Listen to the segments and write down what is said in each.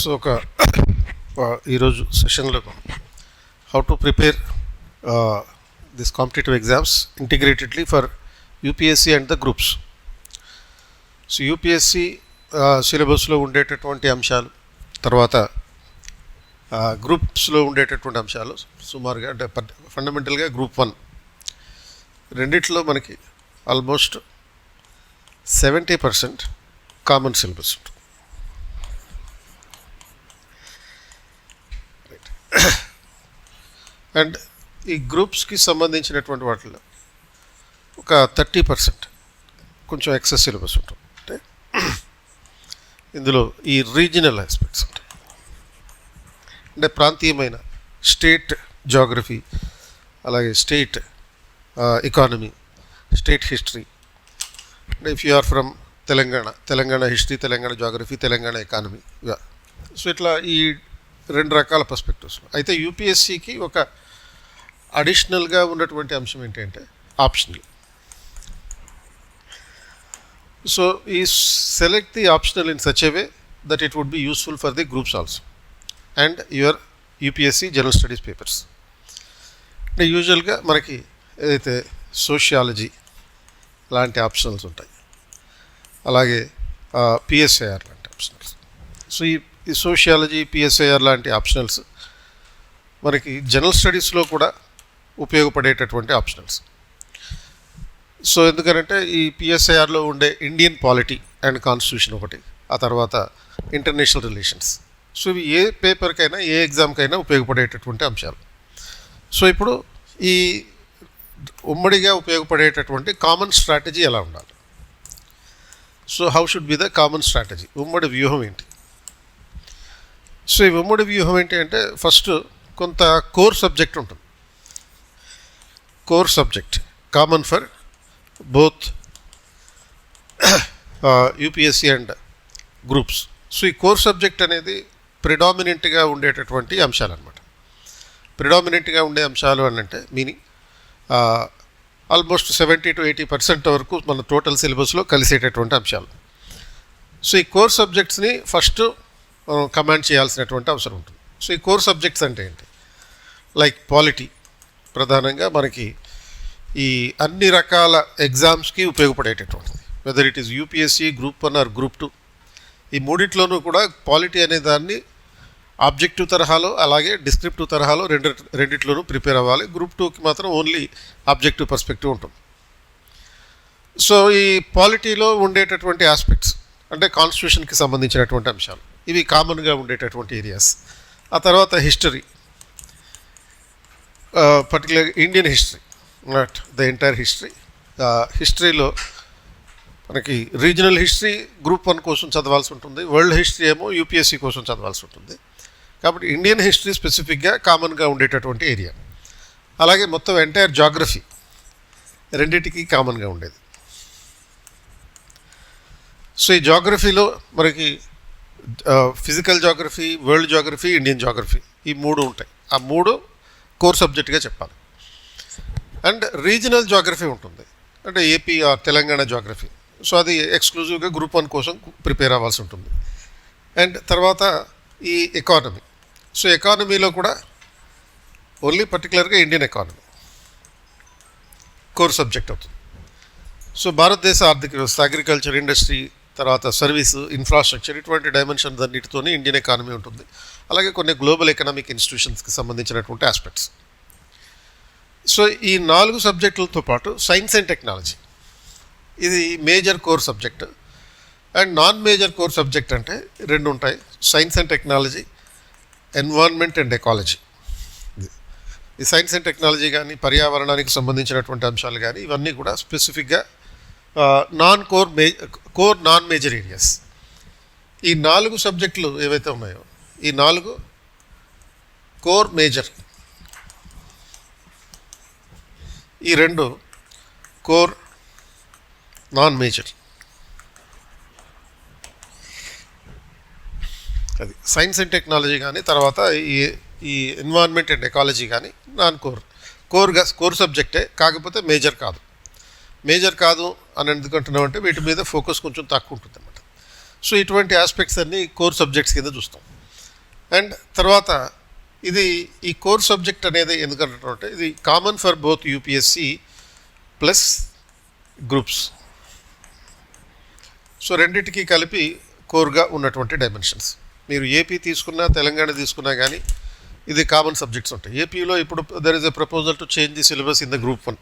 So ఈరోజు సెషన్లో how to prepare this competitive exams integratedly for UPSC and the groups. So UPSC సిలబస్లో ఉండేటటువంటి అంశాలు, తర్వాత గ్రూప్స్లో ఉండేటటువంటి అంశాలు సుమారుగా అంటే ఫండమెంటల్గా గ్రూప్ 1 రెండిట్లో మనకి ఆల్మోస్ట్ 70% కామన్ సిలబస్ ఉంటుంది. అండ్ ఈ గ్రూప్స్కి సంబంధించినటువంటి వాటిలో ఒక 30% కొంచెం ఎక్సెస్ సిలబస్ ఉంటుంది. అంటే ఇందులో ఈ రీజనల్ ఆస్పెక్ట్స్ ఉంటాయి, అంటే ప్రాంతీయమైన స్టేట్ జాగ్రఫీ, అలాగే స్టేట్ ఎకానమీ, స్టేట్ హిస్టరీ. అంటే if you are from Telangana history, Telangana geography, Telangana economy. So ఇట్లా ఈ 2 రకాల పర్స్పెక్టివ్స్. అయితే యూపీఎస్సీకి ఒక అడిషనల్గా ఉన్నటువంటి అంశం ఏంటంటే ఆప్షనల్. సో ఈ select the optional in such a way that it would be useful for the groups also and your UPSC general studies papers. అంటే యూజువల్గా మనకి ఏదైతే సోషియాలజీ లాంటి ఆప్షనల్స్ ఉంటాయి, అలాగే పిఎస్ఐఆర్ లాంటి ఆప్షనల్స్. సో ఈ సోషియాలజీ, పిఎస్ఐఆర్ లాంటి ఆప్షనల్స్ మనకి జనరల్ స్టడీస్లో కూడా ఉపయోగపడేటటువంటి ఆప్షనల్స్. సో ఎందుకంటే ఈ పిఎస్ఐఆర్లో ఉండే ఇండియన్ పాలిటీ అండ్ కాన్స్టిట్యూషన్ ఒకటి, ఆ తర్వాత ఇంటర్నేషనల్ రిలేషన్స్. సో ఇవి ఏ పేపర్కైనా ఏ ఎగ్జామ్కైనా ఉపయోగపడేటటువంటి అంశాలు. సో ఇప్పుడు ఈ ఉమ్మడిగా ఉపయోగపడేటటువంటి కామన్ స్ట్రాటజీ ఎలా ఉండాలి? So how should be the common strategy? ఉమ్మడి వ్యూహం ఏంటి? సో ఈ ఉమ్మడి వ్యూహం ఏంటి అంటే ఫస్ట్ కొంత కోర్ సబ్జెక్ట్ ఉంటుంది. Core subject common for both UPSC and groups. So ఈ కోర్ సబ్జెక్ట్ అనేది ప్రిడామినెంట్గా ఉండేటటువంటి అంశాలు అనమాట. ప్రిడామినెంట్గా ఉండే అంశాలు అని అంటే మీనింగ్ ఆల్మోస్ట్ 70 to 80% వరకు మన టోటల్ సిలబస్లో కలిసేటటువంటి అంశాలు. సో ఈ కోర్ సబ్జెక్ట్స్ని ఫస్ట్ కమాండ్ చేయాల్సినటువంటి అవసరం ఉంటుంది. సో ఈ కోర్ సబ్జెక్ట్స్ అంటే ఏంటి? లైక్ పాలిటీ, ప్రధానంగా మనకి ఈ అన్ని రకాల ఎగ్జామ్స్కి ఉపయోగపడేటటువంటిది, whether it is UPSC, group 1 or group 2. ఈ మూడిట్లోనూ కూడా పాలిటీ అనే దాన్ని ఆబ్జెక్టివ్ తరహాలో అలాగే డిస్క్రిప్టివ్ తరహాలో రెండిట్లోనూ ప్రిపేర్ అవ్వాలి. గ్రూప్ 2కి మాత్రం ఓన్లీ ఆబ్జెక్టివ్ పర్స్పెక్టివ్ ఉంటుంది. సో ఈ పాలిటీలో ఉండేటటువంటి ఆస్పెక్ట్స్ అంటే కాన్స్టిట్యూషన్కి సంబంధించినటువంటి అంశాలు, ఇవి కామన్గా ఉండేటటువంటి ఏరియాస్. ఆ తర్వాత హిస్టరీ, పర్టికులర్గా Indian history, not the entire history. హిస్టరీలో మనకి రీజనల్ హిస్టరీ గ్రూప్ 1 కోసం చదవాల్సి ఉంటుంది, వరల్డ్ హిస్టరీ ఏమో యూపీఎస్సీ కోసం చదవాల్సి ఉంటుంది. కాబట్టి ఇండియన్ హిస్టరీ స్పెసిఫిక్గా కామన్గా ఉండేటటువంటి ఏరియా. అలాగే మొత్తం ఎంటైర్ జాగ్రఫీ రెండింటికి కామన్గా ఉండేది. సో ఈ జాగ్రఫీలో మనకి physical geography, world geography, Indian geography, ఈ 3 ఉంటాయి. ఆ 3 కోర్ సబ్జెక్ట్గా చెప్పాలి. అండ్ రీజనల్ జాగ్రఫీ ఉంటుంది, అంటే AP or Telangana geography. So అది ఎక్స్క్లూజివ్గా గ్రూప్ 1 కోసం ప్రిపేర్ అవ్వాల్సి ఉంటుంది. అండ్ తర్వాత ఈ ఎకానమీ. సో ఎకానమీలో కూడా ఓన్లీ పర్టికులర్గా ఇండియన్ ఎకానమీ కోర్ సబ్జెక్ట్ అవుతుంది. సో భారతదేశ ఆర్థిక వ్యవస్థ, అగ్రికల్చర్, ఇండస్ట్రీ, తర్వాత సర్వీసు, ఇన్ఫ్రాస్ట్రక్చర్, ఇటువంటి డైమెన్షన్స్ అన్నిటితోనే ఇండియన్ ఎకానమీ ఉంటుంది. అలాగే కొన్ని గ్లోబల్ ఎకనామిక్ ఇన్స్టిట్యూషన్స్కి సంబంధించినటువంటి ఆస్పెక్ట్స్. సో ఈ 4 సబ్జెక్టులతో పాటు సైన్స్ అండ్ టెక్నాలజీ, ఇది major core subject. And non major core subject అంటే 2 ఉంటాయి, science and technology, environment and ecology. ఈ సైన్స్ అండ్ టెక్నాలజీ కానీ, పర్యావరణానికి సంబంధించినటువంటి అంశాలు కానీ, ఇవన్నీ కూడా స్పెసిఫిక్గా నాన్ మేజర్ ఏరియాస్. ఈ 4 సబ్జెక్టులు ఏవైతే ఉన్నాయో ఈ 4 కోర్ మేజర్, ఈ 2 కోర్ నాన్ మేజర్. అది సైన్స్ అండ్ టెక్నాలజీ కానీ, తర్వాత ఈ ఎన్విరాన్మెంట్ అండ్ ఎకాలజీ కానీ నాన్ కోర్ సబ్జెక్టే, కాకపోతే మేజర్ కాదు అని ఎందుకంటున్నాం అంటే వీటి మీద ఫోకస్ కొంచెం తక్కువ ఉంటుంది అన్నమాట. సో ఇటువంటి ఆస్పెక్ట్స్ అన్నీ కోర్ సబ్జెక్ట్స్ కింద చూస్తాం. అండ్ తర్వాత ఇది ఈ కోర్ సబ్జెక్ట్ అనేది ఎందుకంటే ఇది common for both UPSC plus groups. So రెండింటికి కలిపి కోర్గా ఉన్నటువంటి డైమెన్షన్స్. మీరు ఏపీ తీసుకున్నా తెలంగాణ తీసుకున్నా కానీ ఇది కామన్ సబ్జెక్ట్స్ ఉంటాయి. ఏపీలో ఇప్పుడు there is a proposal to change the syllabus in the group 1.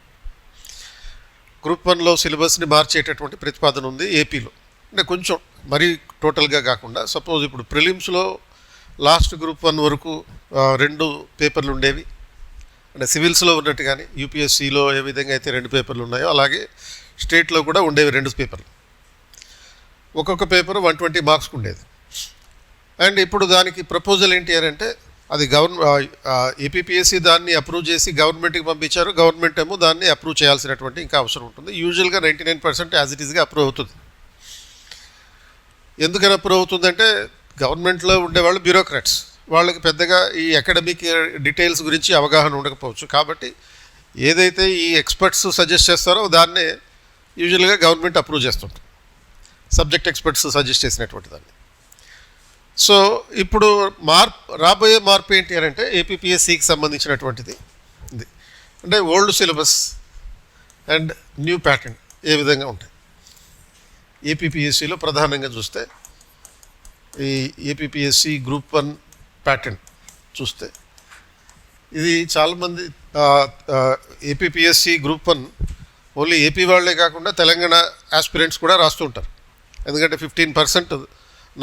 Group 1లో సిలబస్ని మార్చేటటువంటి ప్రతిపాదన ఉంది ఏపీలో. అంటే కొంచెం మరీ టోటల్గా కాకుండా, సపోజ్ ఇప్పుడు ప్రిలిమ్స్లో లాస్ట్ గ్రూప్ 1 వరకు 2 పేపర్లు ఉండేవి. అంటే సివిల్స్లో ఉన్నట్టు కానీ యూపీఎస్సిలో ఏ విధంగా అయితే 2 పేపర్లు ఉన్నాయో అలాగే స్టేట్లో కూడా ఉండేవి 2 పేపర్లు. ఒక్కొక్క పేపర్ 120 మార్క్స్కి ఉండేది. అండ్ ఇప్పుడు దానికి ప్రపోజల్ ఏంటి అని అంటే అది ఏపీపీఎస్సీ దాన్ని అప్రూవ్ చేసి గవర్నమెంట్కి పంపించారు. గవర్నమెంట్ ఏమో దాన్ని అప్రూవ్ చేయాల్సినటువంటి ఇంకా అవసరం ఉంటుంది. యూజువల్గా 99% యాజ్ ఇట్ ఈస్గా అప్రూవ్ అవుతుంది. ఎందుకని అప్రూవ్ అవుతుందంటే గవర్నమెంట్లో ఉండేవాళ్ళు బ్యూరోక్రాట్స్, వాళ్ళకి పెద్దగా ఈ అకాడమిక్ డీటెయిల్స్ గురించి అవగాహన ఉండకపోవచ్చు. కాబట్టి ఏదైతే ఈ ఎక్స్పర్ట్స్ సజెస్ట్ చేస్తారో దాన్నే యూజువల్గా గవర్నమెంట్ అప్రూవ్ చేస్తుంటుంది, సబ్జెక్ట్ ఎక్స్పర్ట్స్ సజెస్ట్ చేసినటువంటి దాన్ని. సో ఇప్పుడు రాబోయే మార్పు ఏంటి అని అంటే ఏపీపీఎస్సికి సంబంధించినటువంటిది ఇది. అంటే old syllabus and new pattern ఏ విధంగా ఉంటాయి ఏపీపీఎస్సిలో ప్రధానంగా చూస్తే, ఈ ఏపీపీఎస్సి గ్రూప్ 1 ప్యాటర్న్ చూస్తే ఇది చాలామంది ఏపీపీఎస్సి గ్రూప్ 1 ఓన్లీ ఏపీ వాళ్ళే కాకుండా తెలంగాణ ఆస్పిరెంట్స్ కూడా రాస్తూ ఉంటారు. ఎందుకంటే 15%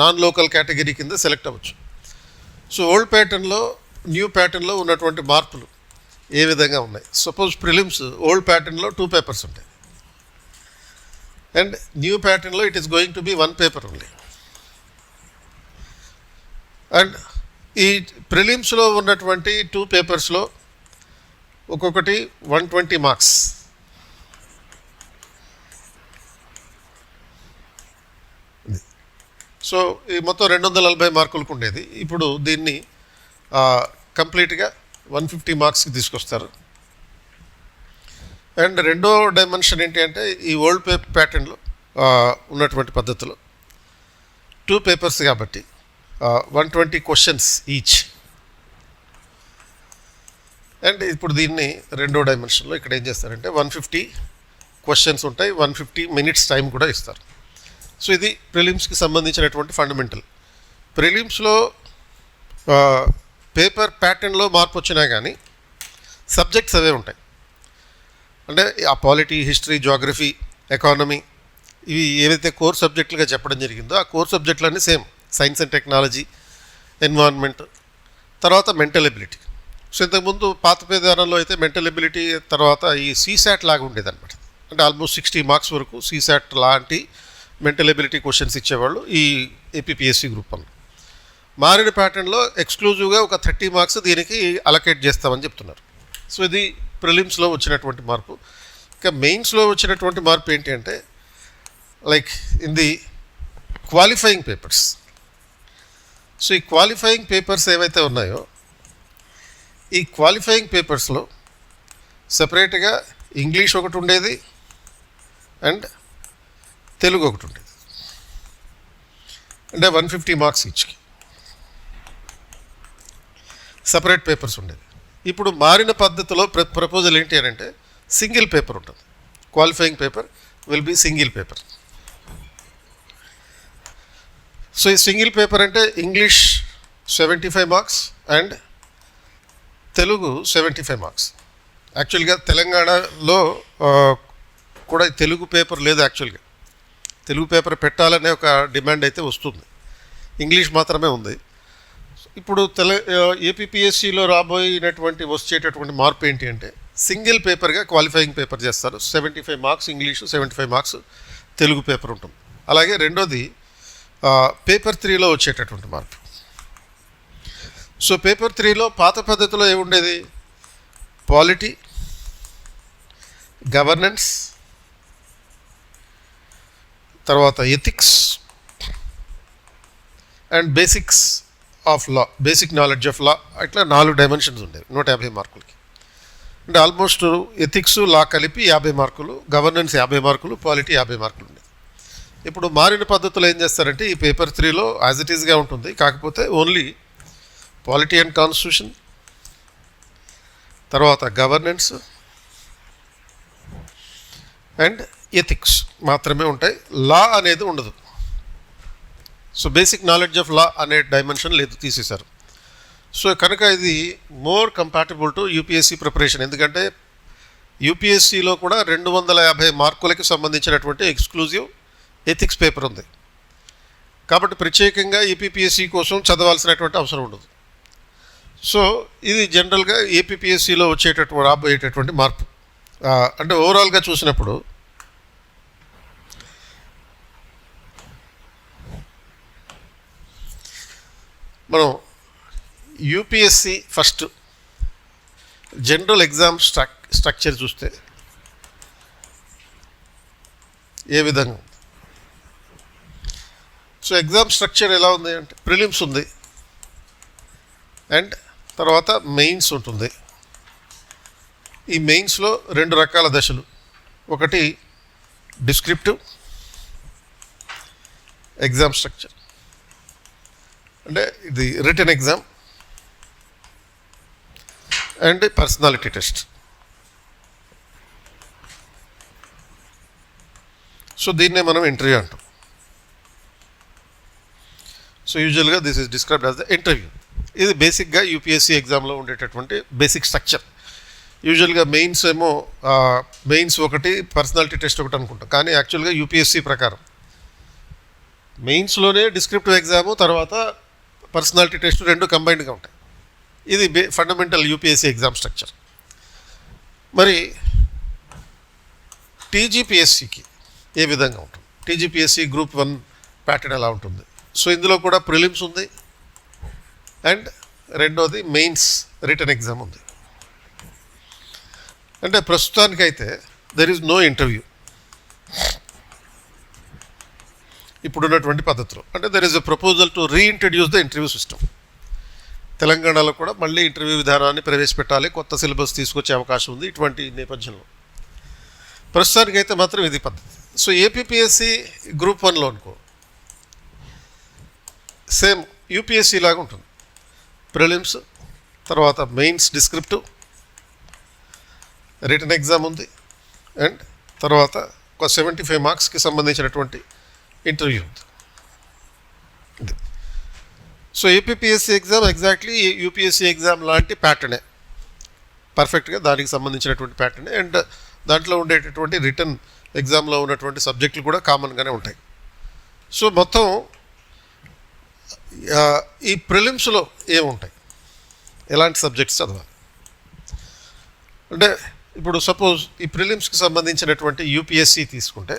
నాన్ లోకల్ కేటగిరీ కింద సెలెక్ట్ అవ్వచ్చు. సో ఓల్డ్ ప్యాటర్న్లో న్యూ ప్యాటర్న్లో ఉన్నటువంటి మార్పులు ఏ విధంగా ఉన్నాయి. సపోజ్ ప్రిలిమ్స్ ఓల్డ్ ప్యాటర్న్లో 2 పేపర్స్ ఉంటాయి అండ్ న్యూ ప్యాటర్న్లో it is going to be 1 paper only. And ఈ ప్రిలిమ్స్లో ఉన్నటువంటి 2 పేపర్స్లో ఒక్కొక్కటి 120 మార్క్స్. సో ఈ మొత్తం 240 మార్కులకు ఉండేది. ఇప్పుడు దీన్ని కంప్లీట్గా 150 మార్క్స్కి తీసుకొస్తారు. అండ్ రెండో డైమెన్షన్ ఏంటి అంటే ఈ ఓల్డ్ ప్యాటర్న్లో ఉన్నటువంటి పద్ధతిలో 2 పేపర్స్ కాబట్టి 120 క్వశ్చన్స్ ఈచ్. అండ్ ఇప్పుడు దీన్ని రెండో డైమెన్షన్లో ఇక్కడ ఏం చేస్తారంటే 150 క్వశ్చన్స్ ఉంటాయి, 150 మినిట్స్ టైం కూడా ఇస్తారు. సో ఇది ప్రిలిమ్స్కి సంబంధించినటువంటి ఫండమెంటల్. ప్రిలిమ్స్లో పేపర్ ప్యాటర్న్లో మార్పు వచ్చినా కానీ సబ్జెక్ట్స్ అవే ఉంటాయి. అంటే ఆ పాలిటీ, హిస్టరీ, జాగ్రఫీ, ఎకానమీ ఇవి ఏవైతే కోర్ సబ్జెక్టులుగా చెప్పడం జరిగిందో ఆ కోర్ సబ్జెక్టులన్నీ same. Science and technology, environment, తర్వాత మెంటల్ ఎబిలిటీ. సో ఇంతకుముందు పాత విధానంలో అయితే మెంటల్ ఎబిలిటీ తర్వాత ఈ సీసాట్ లాగా ఉండేదన్నమాట. అంటే ఆల్మోస్ట్ 60 మార్క్స్ వరకు సీసాట్ లాంటి మెంటల్ ఎబిలిటీ క్వశ్చన్స్ ఇచ్చేవాళ్ళు ఈ ఏపీపీఎస్సి గ్రూప్ 1. మారిన ప్యాటర్న్లో ఎక్స్క్లూజివ్గా ఒక 30 మార్క్స్ దీనికి అలొకేట్ చేస్తామని చెప్తున్నారు. సో ఇది ప్రిలిమ్స్లో వచ్చినటువంటి మార్పు. ఇంకా మెయిన్స్లో వచ్చినటువంటి మార్పు ఏంటి అంటే like in the qualifying papers. So ఈ క్వాలిఫైయింగ్ పేపర్స్ ఏవైతే ఉన్నాయో ఈ క్వాలిఫైయింగ్ పేపర్స్లో సపరేట్గా ఇంగ్లీష్ ఒకటి ఉండేది అండ్ తెలుగు ఒకటి ఉండేది. అంటే 150 మార్క్స్ ఈచ్కి సపరేట్ పేపర్స్ ఉండేది. ఇప్పుడు మారిన పద్ధతిలో ప్రపోజల్ ఏంటి అని అంటే సింగిల్ పేపర్ ఉంటుంది. Qualifying paper will be single paper. So ఈ సింగిల్ పేపర్ అంటే English 75 marks and Telugu 75 marks. యాక్చువల్గా తెలంగాణలో కూడా తెలుగు పేపర్ లేదు. యాక్చువల్గా తెలుగు పేపర్ పెట్టాలనే ఒక డిమాండ్ అయితే వస్తుంది, ఇంగ్లీష్ మాత్రమే ఉంది. ఇప్పుడు ఏపీపీఎస్సిలో రాబోయినటువంటి వచ్చేటటువంటి మార్పు ఏంటి అంటే సింగిల్ పేపర్గా క్వాలిఫైయింగ్ పేపర్ చేస్తారు. 75 marks English, 75 marks Telugu paper ఉంటుంది. అలాగే రెండోది పేపర్ 3లో వచ్చేటటువంటి మార్పు. సో పేపర్ 3లో పాత పద్ధతిలో ఏముండేది, పాలిటీ, గవర్నెన్స్, తర్వాత ethics and basics of law, basic knowledge of law, ఇట్లా 4 డైమెన్షన్స్ ఉండేవి 150 మార్కులకి. అంటే ఆల్మోస్ట్ ఎథిక్స్, లా కలిపి 50 మార్కులు, గవర్నెన్స్ 50 మార్కులు, పాలిటీ 50 మార్కులు ఉండేది. ఇప్పుడు మారిన పద్ధతులు ఏం చేస్తారంటే ఈ పేపర్ 3లో యాజ్ ఇట్ ఈస్గా ఉంటుంది, కాకపోతే ఓన్లీ పాలిటీ అండ్ కాన్స్టిట్యూషన్, తర్వాత గవర్నెన్స్ అండ్ ఎథిక్స్ మాత్రమే ఉంటాయి. లా అనేది ఉండదు. So basic knowledge of law అనే డైమెన్షన్ లేదు, తీసేశారు. సో కనుక ఇది more compatible to UPSC preparation. ఎందుకంటే యూపీఎస్సీలో కూడా 250 మార్కులకి సంబంధించినటువంటి ఎక్స్క్లూజివ్ ఎథిక్స్ పేపర్ ఉంది. కాబట్టి ప్రత్యేకంగా ఏపీపీఎస్సీ కోసం చదవాల్సినటువంటి అవసరం ఉండదు. సో ఇది జనరల్గా ఏపీపీఎస్సీలో రాబోయేటటువంటి మార్పు. అంటే ఓవరాల్గా చూసినప్పుడు మనం UPSC first general exam structure చూస్తే ఏ విధంగా ఉంది? సో ఎగ్జామ్ స్ట్రక్చర్ ఎలా ఉంది అంటే ప్రిలిమ్స్ ఉంది అండ్ తర్వాత మెయిన్స్ ఉంటుంది. ఈ మెయిన్స్లో 2 రకాల దశలు. ఒకటి డిస్క్రిప్టివ్ ఎగ్జామ్ స్ట్రక్చర్, అంటే ఇది written exam and personality test. So దీన్నే మనం ఇంటర్వ్యూ అంటాం. సో యూజువల్గా this is described as the interview. ఇది బేసిక్గా యూపీఎస్సీ ఎగ్జామ్లో ఉండేటటువంటి బేసిక్ స్ట్రక్చర్. యూజువల్గా మెయిన్స్ ఏమో మెయిన్స్ ఒకటి, పర్సనాలిటీ టెస్ట్ ఒకటి అనుకుంటాం. కానీ యాక్చువల్గా యూపీఎస్సీ ప్రకారం మెయిన్స్లోనే డిస్క్రిప్టివ్ ఎగ్జాము తర్వాత పర్సనాలిటీ టెస్ట్ 2 కంబైన్డ్గా ఉంటాయి. ఇది ఫండమెంటల్ యూపీఎస్సీ ఎగ్జామ్ స్ట్రక్చర్. మరి టీజీపీఎస్సీకి ఏ విధంగా ఉంటుంది? టీజీపీఎస్సీ గ్రూప్ 1 ప్యాటర్న్ ఎలా ఉంటుంది? సో ఇందులో కూడా ప్రిలిమ్స్ ఉంది అండ్ రెండోది మెయిన్స్ రిటన్ ఎగ్జామ్ ఉంది. అంటే ప్రస్తుతానికైతే దెర్ ఈజ్ నో ఇంటర్వ్యూ ఇప్పుడున్నటువంటి పద్ధతిలో. అంటే there is a proposal to reintroduce the interview system. తెలంగాణలో కూడా మళ్ళీ ఇంటర్వ్యూ విధానాన్ని ప్రవేశపెట్టాలి, కొత్త సిలబస్ తీసుకొచ్చే అవకాశం ఉంది. ఇటువంటి నేపథ్యంలో ప్రస్తుతానికైతే మాత్రం ఇది పద్ధతి. సో ఏపీపీఎస్సీ గ్రూప్ 1లో అనుకో సేమ్ యూపీఎస్సీ లాగా ఉంటుంది. ప్రిలిమ్స్ తర్వాత మెయిన్స్ డిస్క్రిప్టివ్ రిటన్ ఎగ్జామ్ ఉంది అండ్ తర్వాత ఒక 75 మార్క్స్కి సంబంధించినటువంటి ఇంటర్వ్యూ ఉంది. So APPSC exam exactly UPSC exam లాంటి ప్యాటర్నే, పర్ఫెక్ట్గా దానికి సంబంధించినటువంటి ప్యాటర్నే. అండ్ దాంట్లో ఉండేటటువంటి రిటర్న్ ఎగ్జామ్లో ఉన్నటువంటి సబ్జెక్టులు కూడా కామన్గానే ఉంటాయి. సో మొత్తం ఈ ప్రిలిమ్స్లో ఏముంటాయి, ఎలాంటి సబ్జెక్ట్స్ చదవాలి అంటే ఇప్పుడు సపోజ్ ఈ ప్రిలిమ్స్కి సంబంధించినటువంటి యూపీఎస్సీ తీసుకుంటే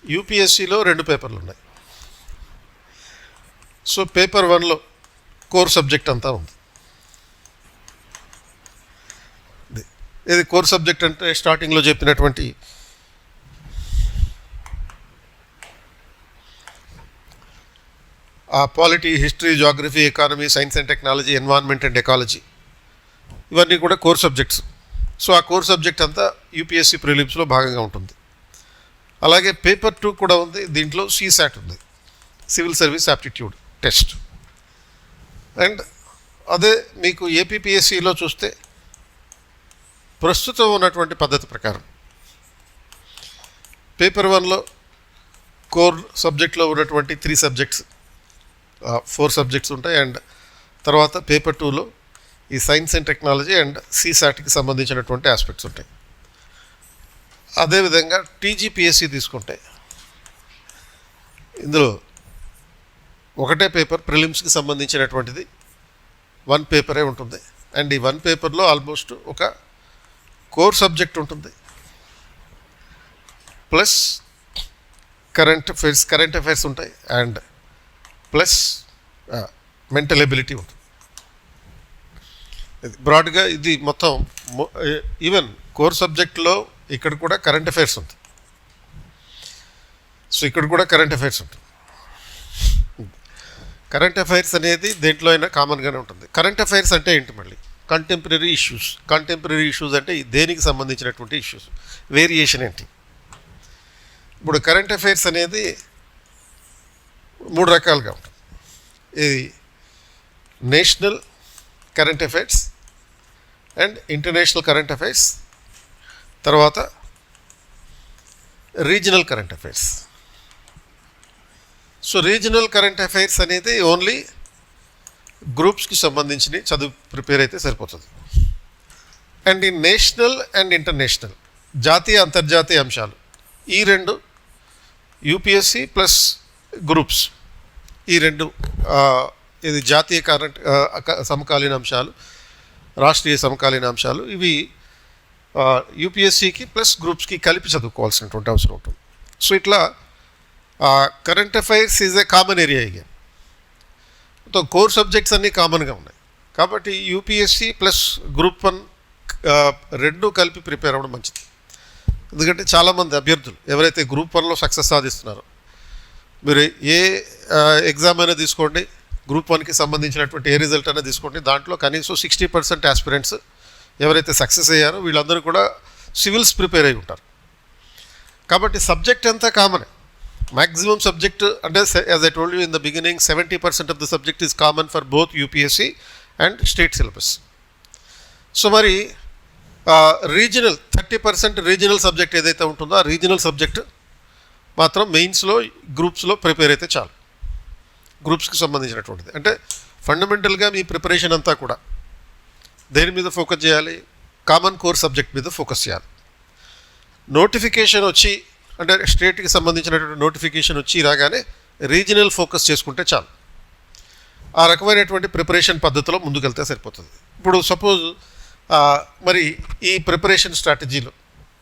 యూపీఎస్సీలో 2 పేపర్లు ఉన్నాయి. సో పేపర్ 1లో కోర్ సబ్జెక్ట్ అంతా ఉంది. ఇది కోర్ సబ్జెక్ట్ అంటే స్టార్టింగ్లో చెప్పినటువంటి polity, history, geography, economy, science and technology, environment and ecology, ఇవన్నీ కూడా కోర్ సబ్జెక్ట్స్. సో ఆ కోర్ సబ్జెక్ట్ అంతా యూపీఎస్సీ ప్రిలిమ్స్లో భాగంగా ఉంటుంది. అలాగే పేపర్ 2 కూడా ఉంది. దీంట్లో సీసాట్ ఉంది, civil service aptitude test. And అదే మీకు ఏపీపీఎస్సీలో చూస్తే ప్రస్తుతం ఉన్నటువంటి పద్ధతి ప్రకారం పేపర్ 1లో కోర్ సబ్జెక్ట్లో ఉన్నటువంటి 3 సబ్జెక్ట్స్ 4 సబ్జెక్ట్స్ ఉంటాయి. అండ్ తర్వాత పేపర్ 2లో ఈ సైన్స్ అండ్ టెక్నాలజీ అండ్ సీసాట్కి సంబంధించినటువంటి ఆస్పెక్ట్స్ ఉంటాయి. అదేవిధంగా టీజీపీఎస్సీ తీసుకుంటే ఇందులో ఒకటే పేపర్ ప్రిలిమ్స్కి సంబంధించినటువంటిది 1 పేపరే ఉంటుంది. అండ్ ఈ 1 పేపర్లో ఆల్మోస్ట్ ఒక కోర్ సబ్జెక్ట్ ఉంటుంది ప్లస్ కరెంట్ అఫైర్స్ ఉంటాయి అండ్ ప్లస్ మెంటల్ ఎబిలిటీ ఉంటుంది. బ్రాడ్గా ఇది మొత్తం ఈవెన్ కోర్ సబ్జెక్ట్లో ఇక్కడ కూడా కరెంట్ అఫైర్స్ ఉంటుంది. సో ఇక్కడ కూడా కరెంట్ అఫైర్స్ ఉంటుంది. కరెంట్ అఫైర్స్ అనేది దేంట్లో అయినా కామన్గానే ఉంటుంది. కరెంట్ అఫైర్స్ అంటే ఏంటి? మళ్ళీ కంటెంపరీ ఇష్యూస్ అంటే దేనికి సంబంధించినటువంటి ఇష్యూస్, వేరియేషన్ ఏంటి? ఇప్పుడు కరెంట్ అఫైర్స్ అనేది 3 రకాలుగా ఉంటుంది. ఇది national, current affairs and international current affairs, తర్వాత regional current affairs. So regional current affairs అనేది ఓన్లీ గ్రూప్స్కి సంబంధించి చదువు ప్రిపేర్ అయితే సరిపోతుంది. అండ్ ఈ నేషనల్ అండ్ ఇంటర్నేషనల్, జాతీయ అంతర్జాతీయ అంశాలు, ఈ రెండు యూపీఎస్సి ప్లస్ గ్రూప్స్, ఈ రెండు ఇది జాతీయ కరెంట్ సమకాలీన అంశాలు, రాష్ట్రీయ సమకాలీన అంశాలు, ఇవి యూపీఎస్సికి ప్లస్ గ్రూప్స్కి కలిపి చదువుకోవాల్సినటువంటి అవసరం ఉంటుంది. సో ఇట్లా current affairs is a common area అయ్యాయి. సో కోర్ సబ్జెక్ట్స్ అన్నీ కామన్గా ఉన్నాయి కాబట్టి యూపీఎస్సి ప్లస్ గ్రూప్ 1 రెండు కలిపి ప్రిపేర్ అవ్వడం మంచిది. ఎందుకంటే చాలామంది అభ్యర్థులు ఎవరైతే గ్రూప్ 1లో సక్సెస్ సాధిస్తున్నారో, మీరు ఏ ఎగ్జామ్ అయినా తీసుకోండి, గ్రూప్ 1కి సంబంధించినటువంటి ఏ రిజల్ట్ అయినా తీసుకోండి, దాంట్లో కనీసం 60% ఆస్పిరెంట్స్ ఎవరైతే సక్సెస్ అయ్యారో వీళ్ళందరూ కూడా సివిల్స్ ప్రిపేర్ అయి ఉంటారు. కాబట్టి సబ్జెక్ట్ అంతా కామనే. మ్యాక్సిమం సబ్జెక్ట్ అంటే as I told you in the beginning 70% of the subject is common for both UPSC and state syllabus. So మరి రీజనల్ 30% రీజనల్ సబ్జెక్ట్ ఏదైతే ఉంటుందో ఆ రీజనల్ సబ్జెక్ట్ మాత్రం మెయిన్స్లో గ్రూప్స్లో ప్రిపేర్ అయితే చాలు. గ్రూప్స్కి సంబంధించినటువంటిది అంటే ఫండమెంటల్గా మీ ప్రిపరేషన్ అంతా కూడా దేని మీద ఫోకస్ చేయాలి? కామన్ కోర్ సబ్జెక్ట్ మీద ఫోకస్ చేయాలి. నోటిఫికేషన్ వచ్చి అంటే స్టేట్కి సంబంధించినటువంటి నోటిఫికేషన్ వచ్చి రాగానే రీజనల్ ఫోకస్ చేసుకుంటే చాలు. ఆ రకమైనటువంటి ప్రిపరేషన్ పద్ధతిలో ముందుకెళ్తే సరిపోతుంది. ఇప్పుడు సపోజ్ మరి ఈ ప్రిపరేషన్ స్ట్రాటజీలో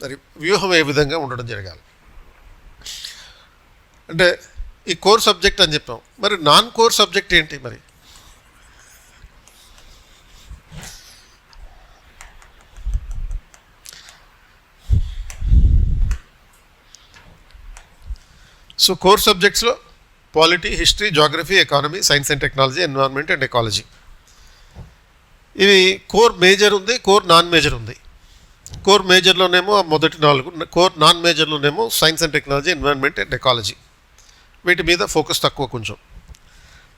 మరి వ్యూహం ఏ విధంగా ఉండడం జరగాలి అంటే ఈ కోర్ సబ్జెక్ట్ అని చెప్పాం, మరి నాన్ కోర్ సబ్జెక్ట్ ఏంటి? మరి సో కోర్ సబ్జెక్ట్స్లో polity, history, geography, economy, science and technology, environment and ecology, ఇవి కోర్ మేజర్ ఉంది, కోర్ నాన్ మేజర్ ఉంది. కోర్ మేజర్లోనేమో మొదటి 4, కోర్ నాన్ మేజర్లోనేమో science and technology, environment and ecology, వీటి మీద ఫోకస్ తక్కువ కొంచెం.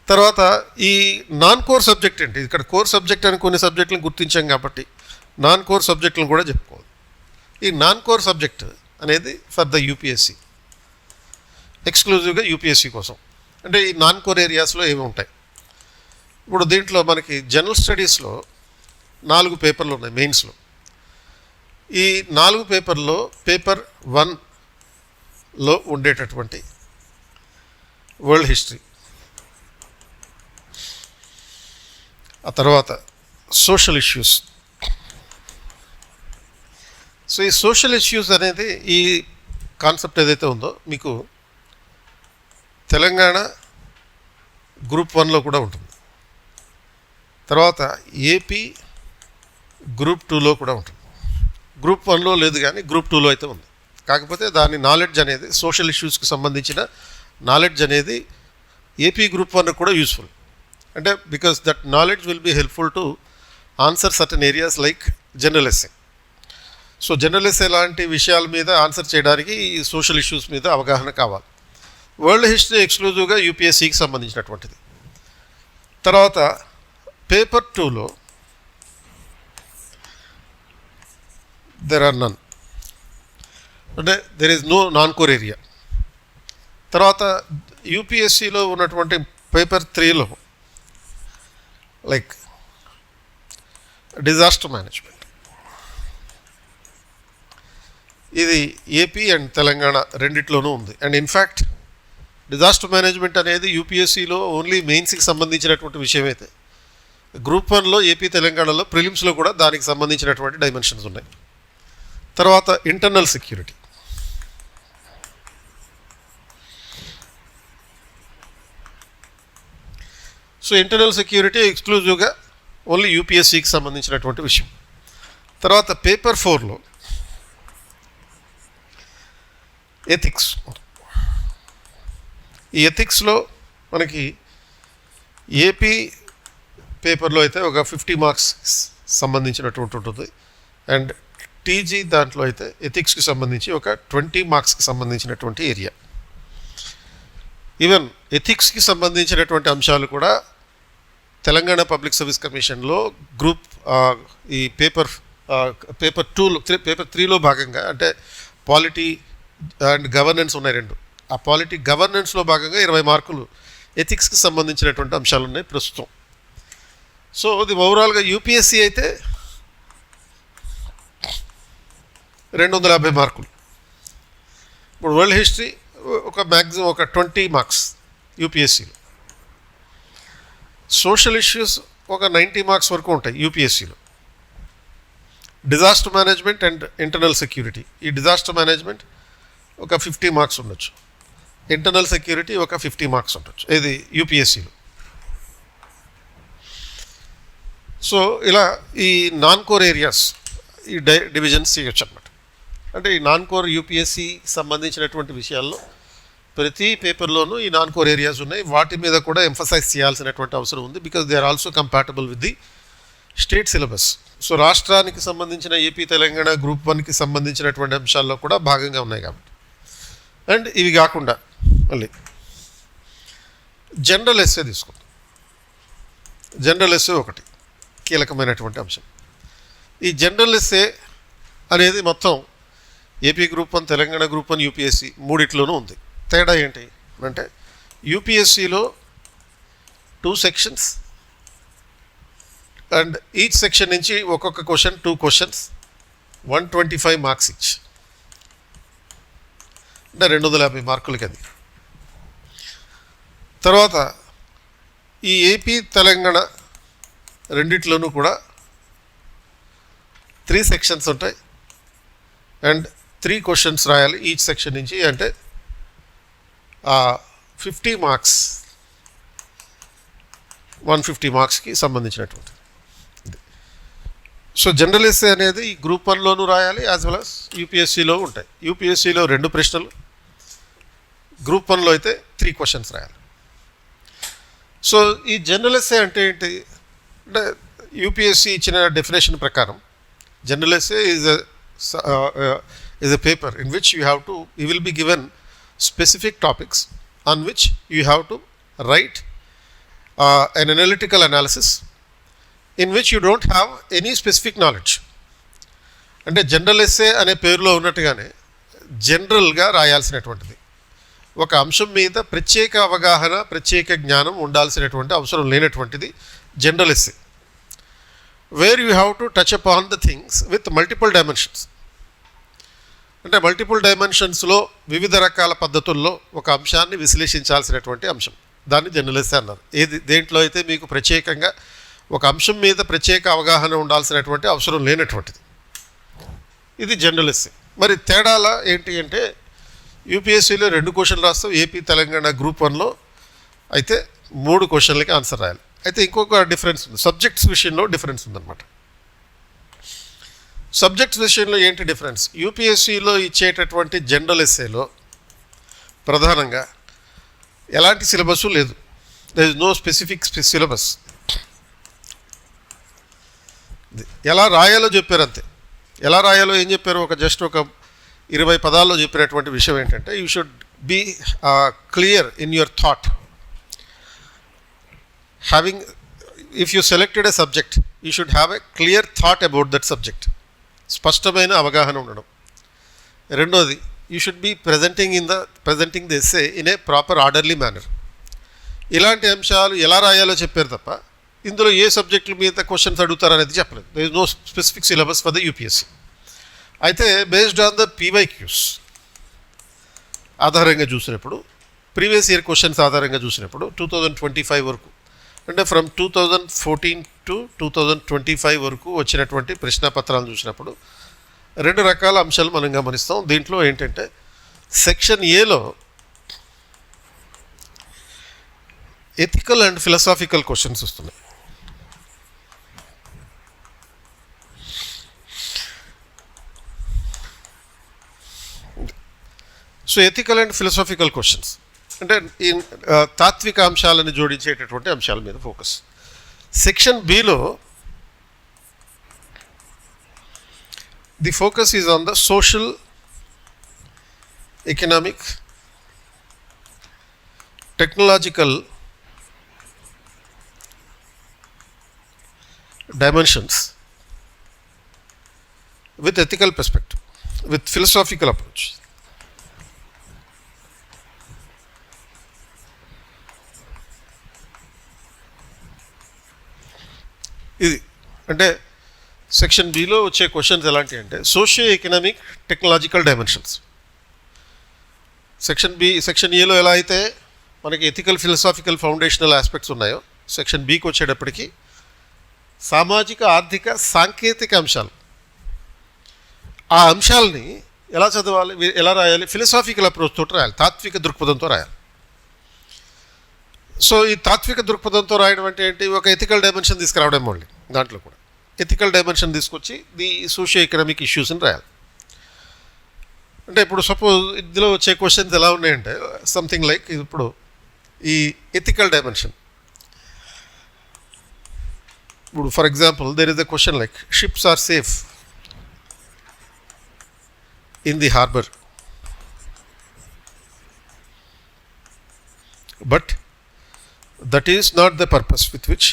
తర్వాత ఈ నాన్ కోర్ సబ్జెక్ట్ ఏంటి? ఇక్కడ కోర్ సబ్జెక్ట్ అని కొన్ని సబ్జెక్టులను గుర్తించాం కాబట్టి నాన్ కోర్ సబ్జెక్టులను కూడా చెప్పుకోవాలి. ఈ నాన్ కోర్ సబ్జెక్ట్ అనేది ఫర్ ద యూపీఎస్సి, ఎక్స్క్లూజివ్గా యూపీఎస్సి కోసం. అంటే ఈ నాన్ కోర్ ఏరియాస్లో ఏమి ఉంటాయి? ఇప్పుడు దీంట్లో మనకి జనరల్ స్టడీస్లో 4 పేపర్లు ఉన్నాయి మెయిన్స్లో. ఈ 4 పేపర్లో పేపర్ 1లో ఉండేటటువంటి వరల్డ్ హిస్టరీ, ఆ తర్వాత సోషల్ ఇష్యూస్. సో ఈ సోషల్ ఇష్యూస్ అనేది ఈ కాన్సెప్ట్ ఏదైతే ఉందో మీకు తెలంగాణ గ్రూప్ 1లో కూడా ఉంటుంది. తర్వాత ఏపీ గ్రూప్ 2లో కూడా ఉంటుంది. గ్రూప్ 1లో లేదు కానీ గ్రూప్ 2లో అయితే ఉంది. కాకపోతే దాని నాలెడ్జ్ అనేది సోషల్ ఇష్యూస్కి సంబంధించిన నాలెడ్జ్ అనేది ఏపీ గ్రూప్ 1 కూడా యూస్ఫుల్. అంటే because that knowledge will be helpful to answer certain areas like general essay. So general essay లాంటి విషయాల మీద ఆన్సర్ చేయడానికి ఈ సోషల్ ఇష్యూస్ మీద అవగాహన కావాలి. వరల్డ్ హిస్టరీ ఎక్స్క్లూజివ్గా యూపీఎస్సికి సంబంధించినటువంటిది. తర్వాత పేపర్ 2లో దెర్ ఆర్ నన్, అంటే there is no non core area. తర్వాత యూపీఎస్సిలో ఉన్నటువంటి పేపర్ 3లో లైక్ డిజాస్టర్ మేనేజ్మెంట్, ఇది ఏపీ అండ్ తెలంగాణ రెండిట్లోనూ ఉంది. అండ్ ఇన్ఫ్యాక్ట్ డిజాస్టర్ మేనేజ్మెంట్ అనేది యూపీఎస్సిలో ఓన్లీ మెయిన్స్కి సంబంధించినటువంటి విషయం అయితే గ్రూప్ 1లో ఏపీ తెలంగాణలో ప్రిలిమ్స్లో కూడా దానికి సంబంధించినటువంటి డైమెన్షన్స్ ఉన్నాయి. తర్వాత internal security, so internal security ఎక్స్క్లూజివ్గా ఓన్లీ యూపీఎస్సికి సంబంధించినటువంటి విషయం. తర్వాత పేపర్ 4లో ఎథిక్స్. ఈ ఎథిక్స్లో మనకి ఏపీ పేపర్లో అయితే ఒక 50 మార్క్స్ సంబంధించినటువంటి ఉంటుంది. అండ్ టీజీ దాంట్లో అయితే ఎథిక్స్కి సంబంధించి ఒక 20 మార్క్స్కి సంబంధించినటువంటి ఏరియా. ఈవెన్ ఎథిక్స్కి సంబంధించినటువంటి అంశాలు కూడా తెలంగాణ పబ్లిక్ సర్వీస్ కమిషన్లో గ్రూప్ ఈ పేపర్ 3లో భాగంగా, అంటే పాలిటీ అండ్ గవర్నెన్స్ ఉన్నాయి రెండు. ఆ పాలిటీ గవర్నెన్స్లో భాగంగా 20 మార్కులు ఎథిక్స్కి సంబంధించినటువంటి అంశాలు ఉన్నాయి ప్రస్తుతం. సో ఇది ఓవరాల్గా యూపీఎస్సీ అయితే 250 మార్కులు. ఇప్పుడు వరల్డ్ హిస్టరీ ఒక మ్యాక్సిమం ఒక 20 మార్క్స్ యూపీఎస్సీలో. సోషల్ ఇష్యూస్ ఒక 90 మార్క్స్ వరకు ఉంటాయి యూపీఎస్సీలో. Disaster management and internal security, ఈ డిజాస్టర్ మేనేజ్మెంట్ ఒక 50 మార్క్స్ ఉండొచ్చు, ఇంటర్నల్ సెక్యూరిటీ ఒక 50 మార్క్స్ ఉండొచ్చు, ఇది యూపీఎస్సీలో. సో ఇలా ఈ నాన్ కోర్ ఏరియాస్ ఈ డివిజన్స్ చేయొచ్చు అనమాట. అంటే ఈ నాన్ కోర్ యూపీఎస్సీ సంబంధించినటువంటి విషయాల్లో ప్రతి పేపర్లోనూ ఈ నాన్ కోర్ ఏరియాస్ ఉన్నాయి. వాటి మీద కూడా ఎంఫసైజ్ చేయాల్సినటువంటి అవసరం ఉంది, because they are also compatible with the state syllabus. So రాష్ట్రానికి సంబంధించిన ఏపీ తెలంగాణ గ్రూప్ 1కి సంబంధించినటువంటి అంశాల్లో కూడా భాగంగా ఉన్నాయి కాబట్టి. అండ్ ఇవి కాకుండా మళ్ళీ జనరల్ ఎస్సే తీసుకుంటాం. జనరల్ ఎస్సే ఒకటి కీలకమైనటువంటి అంశం. ఈ జనరల్ ఎస్సే అనేది మొత్తం AP group 1, Telangana group 1, UPSC మూడిట్లోనూ ఉంది. తేడా ఏంటి అంటే యూపీఎస్సీలో 2 సెక్షన్స్ అండ్ ఈచ్ సెక్షన్ నుంచి ఒక్కొక్క క్వశ్చన్ 2 క్వశ్చన్స్ 125 మార్క్స్ ఇచ్, అంటే 250 మార్కులకి అది. తర్వాత ఈ ఏపీ తెలంగాణ రెండిట్లోనూ కూడా 3 సెక్షన్స్ ఉంటాయి అండ్ 3 క్వశ్చన్స్ రాయాలి ఈచ్ సెక్షన్ నుంచి, అంటే 50 మార్క్స్ 150 మార్క్స్కి సంబంధించినటువంటి. సో జనరల్ ఎస్సే అనేది ఈ గ్రూప్ 1లోనూ రాయాలి యాజ్ వెల్ as యూపీఎస్సీలో ఉంటాయి. యూపీఎస్సీలో 2 ప్రశ్నలు, గ్రూప్ 1లో అయితే 3 క్వశ్చన్స్ రాయాలి. సో ఈ జనరల్ ఎస్సే అంటే ఏంటి అంటే యూపీఎస్సీ ఇచ్చిన డెఫినేషన్ ప్రకారం general essay is a paper in which you will be given specific topics on which you have to write an analytical analysis in which you don't have any specific knowledge. అంటే general essay అనే పేరులో ఉన్నట్టుగానే జనరల్గా రాయాల్సినటువంటిది, ఒక అంశం మీద ప్రత్యేక అవగాహన ప్రత్యేక జ్ఞానం ఉండాల్సినటువంటి అవసరం లేనటువంటిది general essay, where you have to touch upon the things with multiple dimensions. అంటే మల్టిపుల్ డైమెన్షన్స్లో వివిధ రకాల పద్ధతుల్లో ఒక అంశాన్ని విశ్లేషించాల్సినటువంటి అంశం, దాన్ని జనరల్ ఎస్సే అన్నారు. దేంట్లో అయితే మీకు ప్రత్యేకంగా ఒక అంశం మీద ప్రత్యేక అవగాహన ఉండాల్సినటువంటి అవసరం లేనటువంటిది, ఇది జనరల్ ఎస్సే. మరి తేడాల ఏంటి అంటే యూపీఎస్సీలో 2 క్వశ్చన్లు రాస్తాం, ఏపీ తెలంగాణ గ్రూప్ 1లో అయితే 3 క్వశ్చన్లకి ఆన్సర్ రాయాలి. అయితే ఇంకొక డిఫరెన్స్ ఉంది, సబ్జెక్ట్స్ విషయంలో డిఫరెన్స్ ఉందన్నమాట. సబ్జెక్ట్స్ విషయంలో ఏంటి డిఫరెన్స్? యూపీఎస్సీలో ఇచ్చేటటువంటి జనరల్ ఎస్సేలో ప్రధానంగా ఎలాంటి సిలబస్ లేదు, there is no specific syllabus. ఎలా రాయాలో చెప్పారు అంతే. ఎలా రాయాలో ఏం చెప్పారు, జస్ట్ ఒక 20 పదాల్లో చెప్పినటువంటి విషయం ఏంటంటే you should be clear in your thought. if you selected a subject, you should have a clear thought about that subject. స్పష్టమైన అవగాహన ఉండడం. రెండోది, you should be presenting the essay in a proper orderly manner. ఇలాంటి అంశాలు ఎలా రాయాలో చెప్పారు తప్ప ఇందులో ఏ సబ్జెక్టుల మీద క్వశ్చన్స్ అడుగుతారనేది చెప్పలేదు. There is no specific syllabus for the UPSC. అయితే బేస్డ్ ఆన్ ద పీవైక్యూస్ ఆధారంగా చూసినప్పుడు, ప్రీవియస్ ఇయర్ క్వశ్చన్స్ ఆధారంగా చూసినప్పుడు 2025 వరకు, అంటే ఫ్రమ్ 2014 to 2025 వరకు వచ్చినటువంటి ప్రశ్నాపత్రాలను చూసినప్పుడు 2 రకాల అంశాలు మనం గమనిస్తాం. దీంట్లో ఏంటంటే సెక్షన్ ఏలో ఎథికల్ అండ్ ఫిలసాఫికల్ క్వశ్చన్స్ వస్తున్నాయి. So ethical and philosophical questions అంటే ఈ తాత్విక అంశాలను జోడించేటటువంటి అంశాల మీద focus. Section below the focus is on the social, economic, technological dimensions with ethical perspective, with philosophical approach. ఇది అంటే సెక్షన్ బిలో వచ్చే క్వశ్చన్స్ ఎలాంటి అంటే socio economic technological dimensions. Section ఏలో ఎలా అయితే మనకి ఎథికల్ ఫిలసాఫికల్ ఫౌండేషనల్ ఆస్పెక్ట్స్ ఉన్నాయో, సెక్షన్ బికి వచ్చేటప్పటికి సామాజిక ఆర్థిక సాంకేతిక అంశాలు, ఆ అంశాలని ఎలా చదవాలి, ఎలా రాయాలి, ఫిలసాఫికల్ అప్రోచ్ తోటి రాయాలి, తాత్విక దృక్పథంతో రాయాలి. సో ఈ తాత్విక దృక్పథంతో రాయడం అంటే ఏంటి, ఒక ఎథికల్ డైమెన్షన్ తీసుకురావడం మళ్ళీ దాంట్లో కూడా ఎథికల్ డైమెన్షన్ తీసుకొచ్చి ది సోషియో ఎకనామిక్ ఇష్యూస్ని రాయాలి. అంటే ఇప్పుడు సపోజ్ ఇందులో వచ్చే క్వశ్చన్స్ ఎలా ఉన్నాయంటే సంథింగ్ లైక్ ఇప్పుడు ఈ ఎథికల్ డైమెన్షన్, ఇప్పుడు for example there is a question like ships are safe in the harbor, but that is not the purpose with which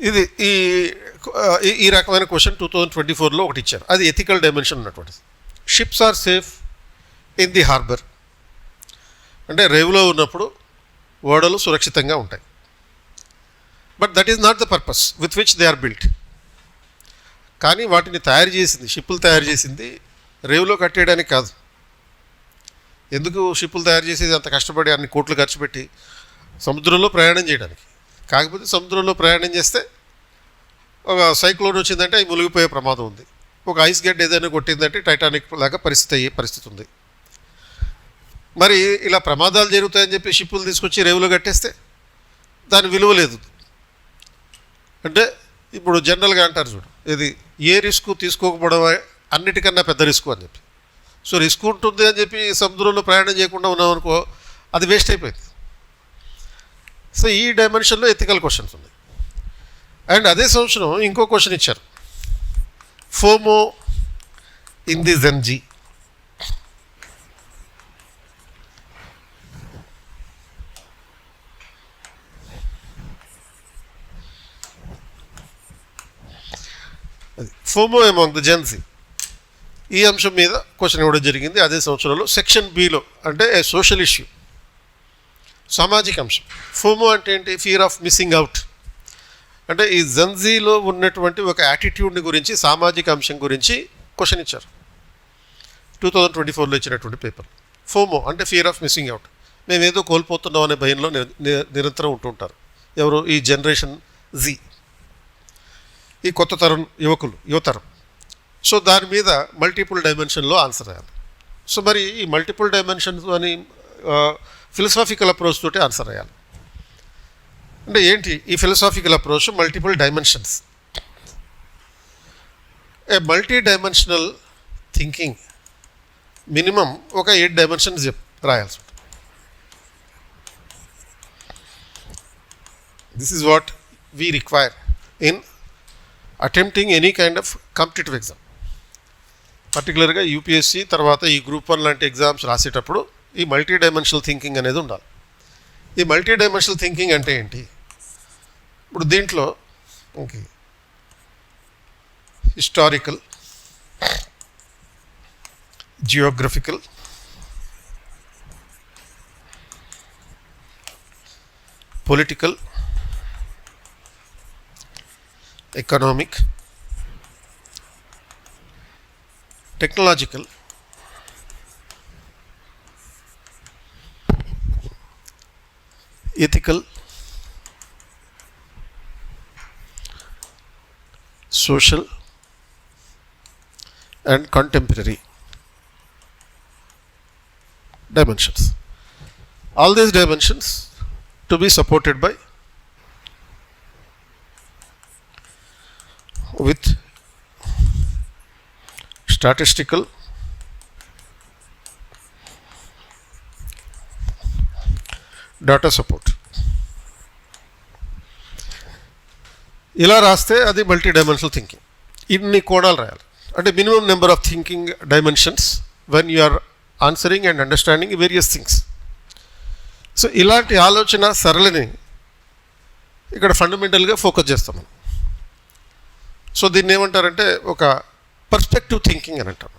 ఇది ఈ రకమైన క్వశ్చన్ 2024లో ఒకటి ఇచ్చారు. అది ఎథికల్ డైమెన్షన్ ఉన్నటువంటిది. Ships are safe in the harbour అంటే రేవులో ఉన్నప్పుడు ఓడలు సురక్షితంగా ఉంటాయి. But that is not the purpose with which they are built. కానీ వాటిని తయారు చేసింది, షిప్పులు తయారు చేసింది రేవులో కట్టేయడానికి కాదు. ఎందుకు షిప్పులు తయారు చేసేది అంత కష్టపడి అన్ని కోట్లు ఖర్చు పెట్టి సముద్రంలో ప్రయాణం చేయడానికి. కాకపోతే సముద్రంలో ప్రయాణం చేస్తే ఒక సైక్లోన్ వచ్చిందంటే అవి మునిగిపోయే ప్రమాదం ఉంది. ఒక ఐస్ గడ్డ ఏదైనా కొట్టిందంటే టైటానిక్ లాగా పరిస్థితి అయ్యే పరిస్థితి ఉంది. మరి ఇలా ప్రమాదాలు జరుగుతాయని చెప్పి షిప్పులు తీసుకొచ్చి రేవులో కట్టేస్తే దాని విలువ లేదు. అంటే ఇప్పుడు జనరల్గా అంటారు చూడు, ఇది ఏ రిస్క్ తీసుకోకపోవడం అన్నిటికన్నా పెద్ద రిస్క్ అని చెప్పి. సో రిస్క్ ఉంటుంది అని చెప్పి సముద్రంలో ప్రయాణం చేయకుండా ఉన్నాం అనుకో, అది వేస్ట్ అయిపోయింది. సో ఈ డైమెన్షన్లో ఎథికల్ క్వశ్చన్స్ ఉన్నాయి. అండ్ అదే సంవత్సరం ఇంకో క్వశ్చన్ ఇచ్చారు, FOMO in the Gen Z. FOMO among the Gen Z, ఈ అంశం మీద క్వశ్చన్ ఇవ్వడం జరిగింది అదే సంవత్సరంలో. సెక్షన్ బిలో అంటే సోషల్ ఇష్యూ, సామాజిక అంశం. ఫోమో అంటే ఏంటి, ఫియర్ ఆఫ్ మిస్సింగ్ అవుట్. అంటే ఈ జెన్జీలో ఉన్నటువంటి ఒక యాటిట్యూడ్ని గురించి, సామాజిక అంశం గురించి క్వశ్చన్ ఇచ్చారు 2024లో ఇచ్చినటువంటి పేపర్. ఫోమో అంటే ఫియర్ ఆఫ్ మిస్సింగ్ అవుట్, మేమేదో కోల్పోతున్నాం అనే భయంలో నిరంతరం ఉంటుంటారు ఎవరు, ఈ జనరేషన్ జీ, ఈ కొత్త తరం యువతరం. సో దాని మీద మల్టిపుల్ డైమెన్షన్లో ఆన్సర్ అయ్యాలి. సో మరి ఈ మల్టిపుల్ డైమెన్షన్స్ అని ఫిలసాఫికల్ అప్రోచ్ తోటి ఆన్సర్ అయ్యాలి. అంటే ఏంటి ఈ philosophical approach, multiple dimensions. A multi dimensional thinking minimum ఒక 8 డైమెన్షన్స్ రాయాల్సి ఉంటుంది. This is what we require in attempting any kind of competitive exam. పర్టికులర్గా యూపీఎస్సీ తర్వాత ఈ గ్రూప్ 1 లాంటి ఎగ్జామ్స్ రాసేటప్పుడు ఈ మల్టీ డైమెన్షనల్ థింకింగ్ అనేది ఉండాలి. ఈ మల్టీ డైమెన్షనల్ థింకింగ్ అంటే ఏంటి, ఇప్పుడు దీంట్లో historical, geographical, political, economic, technological, ethical, social and contemporary dimensions. All these dimensions to be supported by with statistical, data support. ఇలా రాస్తే అది మల్టీ డైమెన్షనల్ థింకింగ్. ఇన్ని కోణాలు రాయాలి. అంటే minimum number of thinking dimensions when you are answering and understanding various things. So ఇలాంటి ఆలోచన సరళిని ఇక్కడ ఫండమెంటల్గా ఫోకస్ చేస్తాం మనం. సో దీన్ని ఏమంటారంటే ఒక పర్స్పెక్టివ్ థింకింగ్ అని అంటారు.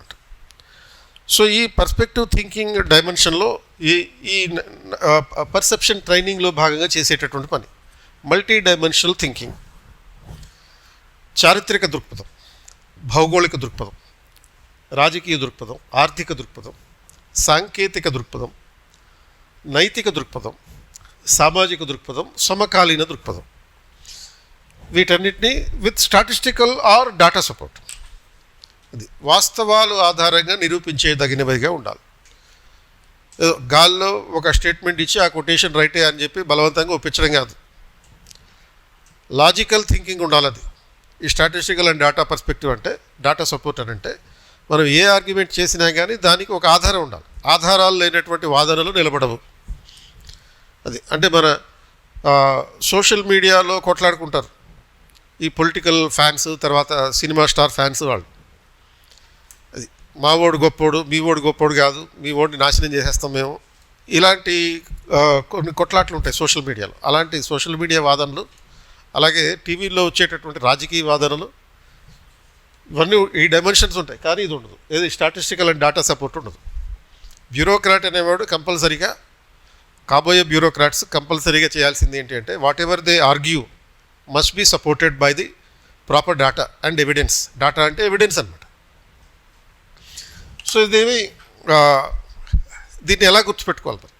సో ఈ పర్స్పెక్టివ్ థింకింగ్ డైమెన్షన్లో ఈ పర్సెప్షన్ ట్రైనింగ్లో భాగంగా చేసేటటువంటి పని మల్టీ డైమెన్షనల్ థింకింగ్. చారిత్రక దృక్పథం, భౌగోళిక దృక్పథం, రాజకీయ దృక్పథం, ఆర్థిక దృక్పథం, సాంకేతిక దృక్పథం, నైతిక దృక్పథం, సామాజిక దృక్పథం, సమకాలీన దృక్పథం, వీటన్నిటినీ with statistical or data support. అది వాస్తవాలు ఆధారంగా నిరూపించేదగినవిగా ఉండాలి. గాల్లో ఒక స్టేట్మెంట్ ఇచ్చి ఆ కొటేషన్ రైటే అని చెప్పి బలవంతంగా ఒప్పించడం కాదు. లాజికల్ థింకింగ్ ఉండాలి. అది ఈ స్టాటిస్టికల్ అండ్ డాటా పర్స్పెక్టివ్ అంటే, డాటా సపోర్ట్ అని అంటే మనం ఏ ఆర్గ్యుమెంట్ చేసినా కానీ దానికి ఒక ఆధారం ఉండాలి. ఆధారాలు లేనటువంటి వాదనలు నిలబడవు. అది అంటే మన సోషల్ మీడియాలో కొట్లాడుకుంటారు ఈ పొలిటికల్ ఫ్యాన్స్, తర్వాత సినిమా స్టార్ ఫ్యాన్స్. వాళ్ళు అది మా ఓడు గొప్పోడు, మీ ఓడు గొప్పోడు కాదు, మీ ఓడిని నాశనం చేసేస్తాం మేము, ఇలాంటి కొన్ని కొట్లాట్లు ఉంటాయి సోషల్ మీడియాలో. అలాంటి సోషల్ మీడియా వాదనలు, అలాగే టీవీలో వచ్చేటటువంటి రాజకీయ వాదనలు, ఇవన్నీ ఈ డైమెన్షన్స్ ఉంటాయి. కానీ ఇది ఉండదు. ఏది స్టాటిస్టికల్ అండ్ డాటా సపోర్ట్ ఉండదు. బ్యూరోక్రాట్ అనేవాడు కంపల్సరీగా, కాబోయే బ్యూరోక్రాట్స్ కంపల్సరీగా చేయాల్సింది ఏంటి అంటే whatever they argue must be supported by the proper data and evidence. Data అంటే ఎవిడెన్స్ అనమాట. సో ఇదేమి దీన్ని ఎలా గుర్తుపెట్టుకోవాలి?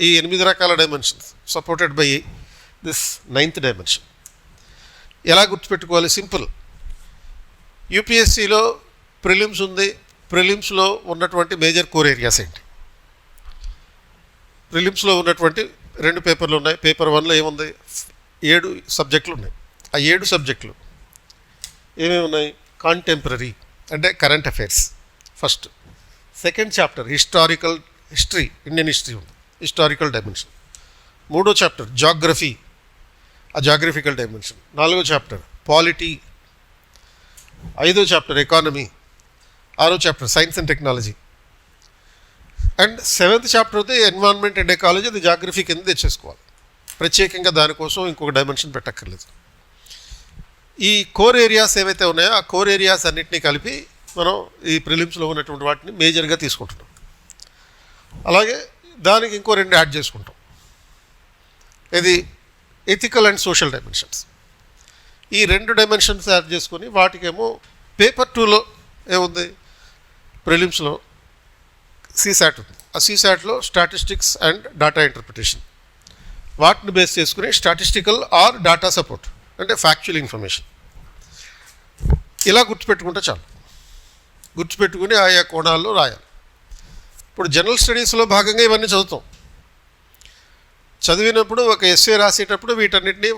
ఈ 8 రకాల dimensions supported by this 9th dimension ఎలా గుర్తుపెట్టుకోవాలి? సింపుల్. యూపీఎస్సీలో ప్రిలిమ్స్ ఉంది. ప్రిలిమ్స్లో ఉన్నటువంటి మేజర్ కోర్ ఏరియాస్ ఏంటి? ప్రిలిమ్స్లో ఉన్నటువంటి 2 పేపర్లు ఉన్నాయి. పేపర్ 1లో ఏముంది? 7 సబ్జెక్టులు ఉన్నాయి. ఆ 7 సబ్జెక్టులు ఏమేమి ఉన్నాయి? కాంటెంపరీ అంటే current affairs first. Second chapter history, Indian history ఉంది, హిస్టారికల్ డైమెన్షన్. 3వ చాప్టర్ జాగ్రఫీ, ఆ జాగ్రఫికల్ డైమెన్షన్. 4వ చాప్టర్ పాలిటీ. 5వ చాప్టర్ ఎకానమీ. 6వ chapter science and technology. And 7th chapter అయితే ఎన్విరాన్మెంట్ అండ్ ఎకాలజీ. అది జాగ్రఫీ కింద తెచ్చేసుకోవాలి. ప్రత్యేకంగా దానికోసం ఇంకొక డైమెన్షన్ పెట్టక్కర్లేదు. ఈ కోర్ ఏరియాస్ ఏవైతే ఉన్నాయో ఆ కోర్ ఏరియాస్ అన్నింటినీ కలిపి మనం ఈ ప్రిలిమ్స్లో ఉన్నటువంటి వాటిని మేజర్గా తీసుకుంటున్నాం. అలాగే దానికి ఇంకో 2 యాడ్ చేసుకుంటాం. ఇది ఎథికల్ అండ్ సోషల్ డైమెన్షన్స్. ఈ 2 డైమెన్షన్స్ యాడ్ చేసుకొని వాటికేమో పేపర్ 2లో ఏముంది? ప్రిలిమ్స్లో సీసాట్ ఉంది. ఆ సీసాట్లో స్టాటిస్టిక్స్ అండ్ డాటా ఇంటర్ప్రిటేషన్, వాటిని బేస్ చేసుకుని స్టాటిస్టికల్ ఆర్ డాటా సపోర్ట్ అంటే ఫ్యాక్చువల్ ఇన్ఫర్మేషన్. ఇలా గుర్తుపెట్టుకుంటే చాలు. గుర్తుపెట్టుకుని ఆయా కోణాల్లో రాయాలి. ఇప్పుడు జనరల్ స్టడీస్లో భాగంగా ఇవన్నీ చదువుతాం. చదివినప్పుడు ఒక ఎస్సే రాసేటప్పుడు వీటన్నిటిని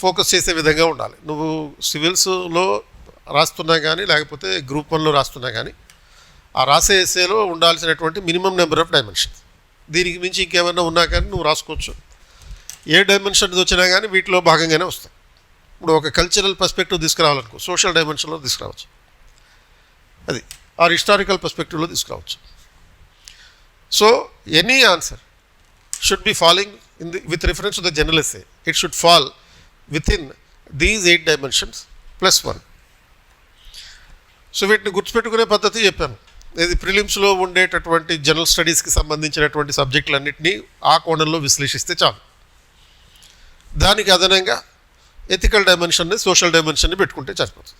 ఫోకస్ చేసే విధంగా ఉండాలి. నువ్వు సివిల్స్లో రాస్తున్నా కానీ లేకపోతే గ్రూప్ 1లో రాస్తున్నా కానీ ఆ రాసే ఎస్సేలో ఉండాల్సినటువంటి మినిమం నెంబర్ ఆఫ్ డైమెన్షన్స్. దీనికి మించి ఇంకేమైనా ఉన్నా కానీ నువ్వు రాసుకోవచ్చు. ఏ డైమెన్షన్ వచ్చినా కానీ వీటిలో భాగంగానే వస్తాయి. ఇప్పుడు ఒక కల్చరల్ పర్స్పెక్టివ్ తీసుకురావాలనుకో సోషల్ డైమెన్షన్లో తీసుకురావచ్చు, అది ఆర్ హిస్టారికల్ పర్స్పెక్టివ్లో తీసుకురావచ్చు. So any answer should be following with reference to the general essay. It should fall within these 8 dimensions plus 1. So వీటిని గుర్తుపెట్టుకునే పద్ధతి చెప్పాను. ఇది ప్రిలిమ్స్లో ఉండేటటువంటి జనరల్ స్టడీస్కి సంబంధించినటువంటి సబ్జెక్టులన్నింటినీ ఆ కోణంలో విశ్లేషిస్తే చాలు. దానికి అదనంగా ఎథికల్ డైమెన్షన్ని, సోషల్ డైమెన్షన్ని పెట్టుకుంటే సరిపోతుంది.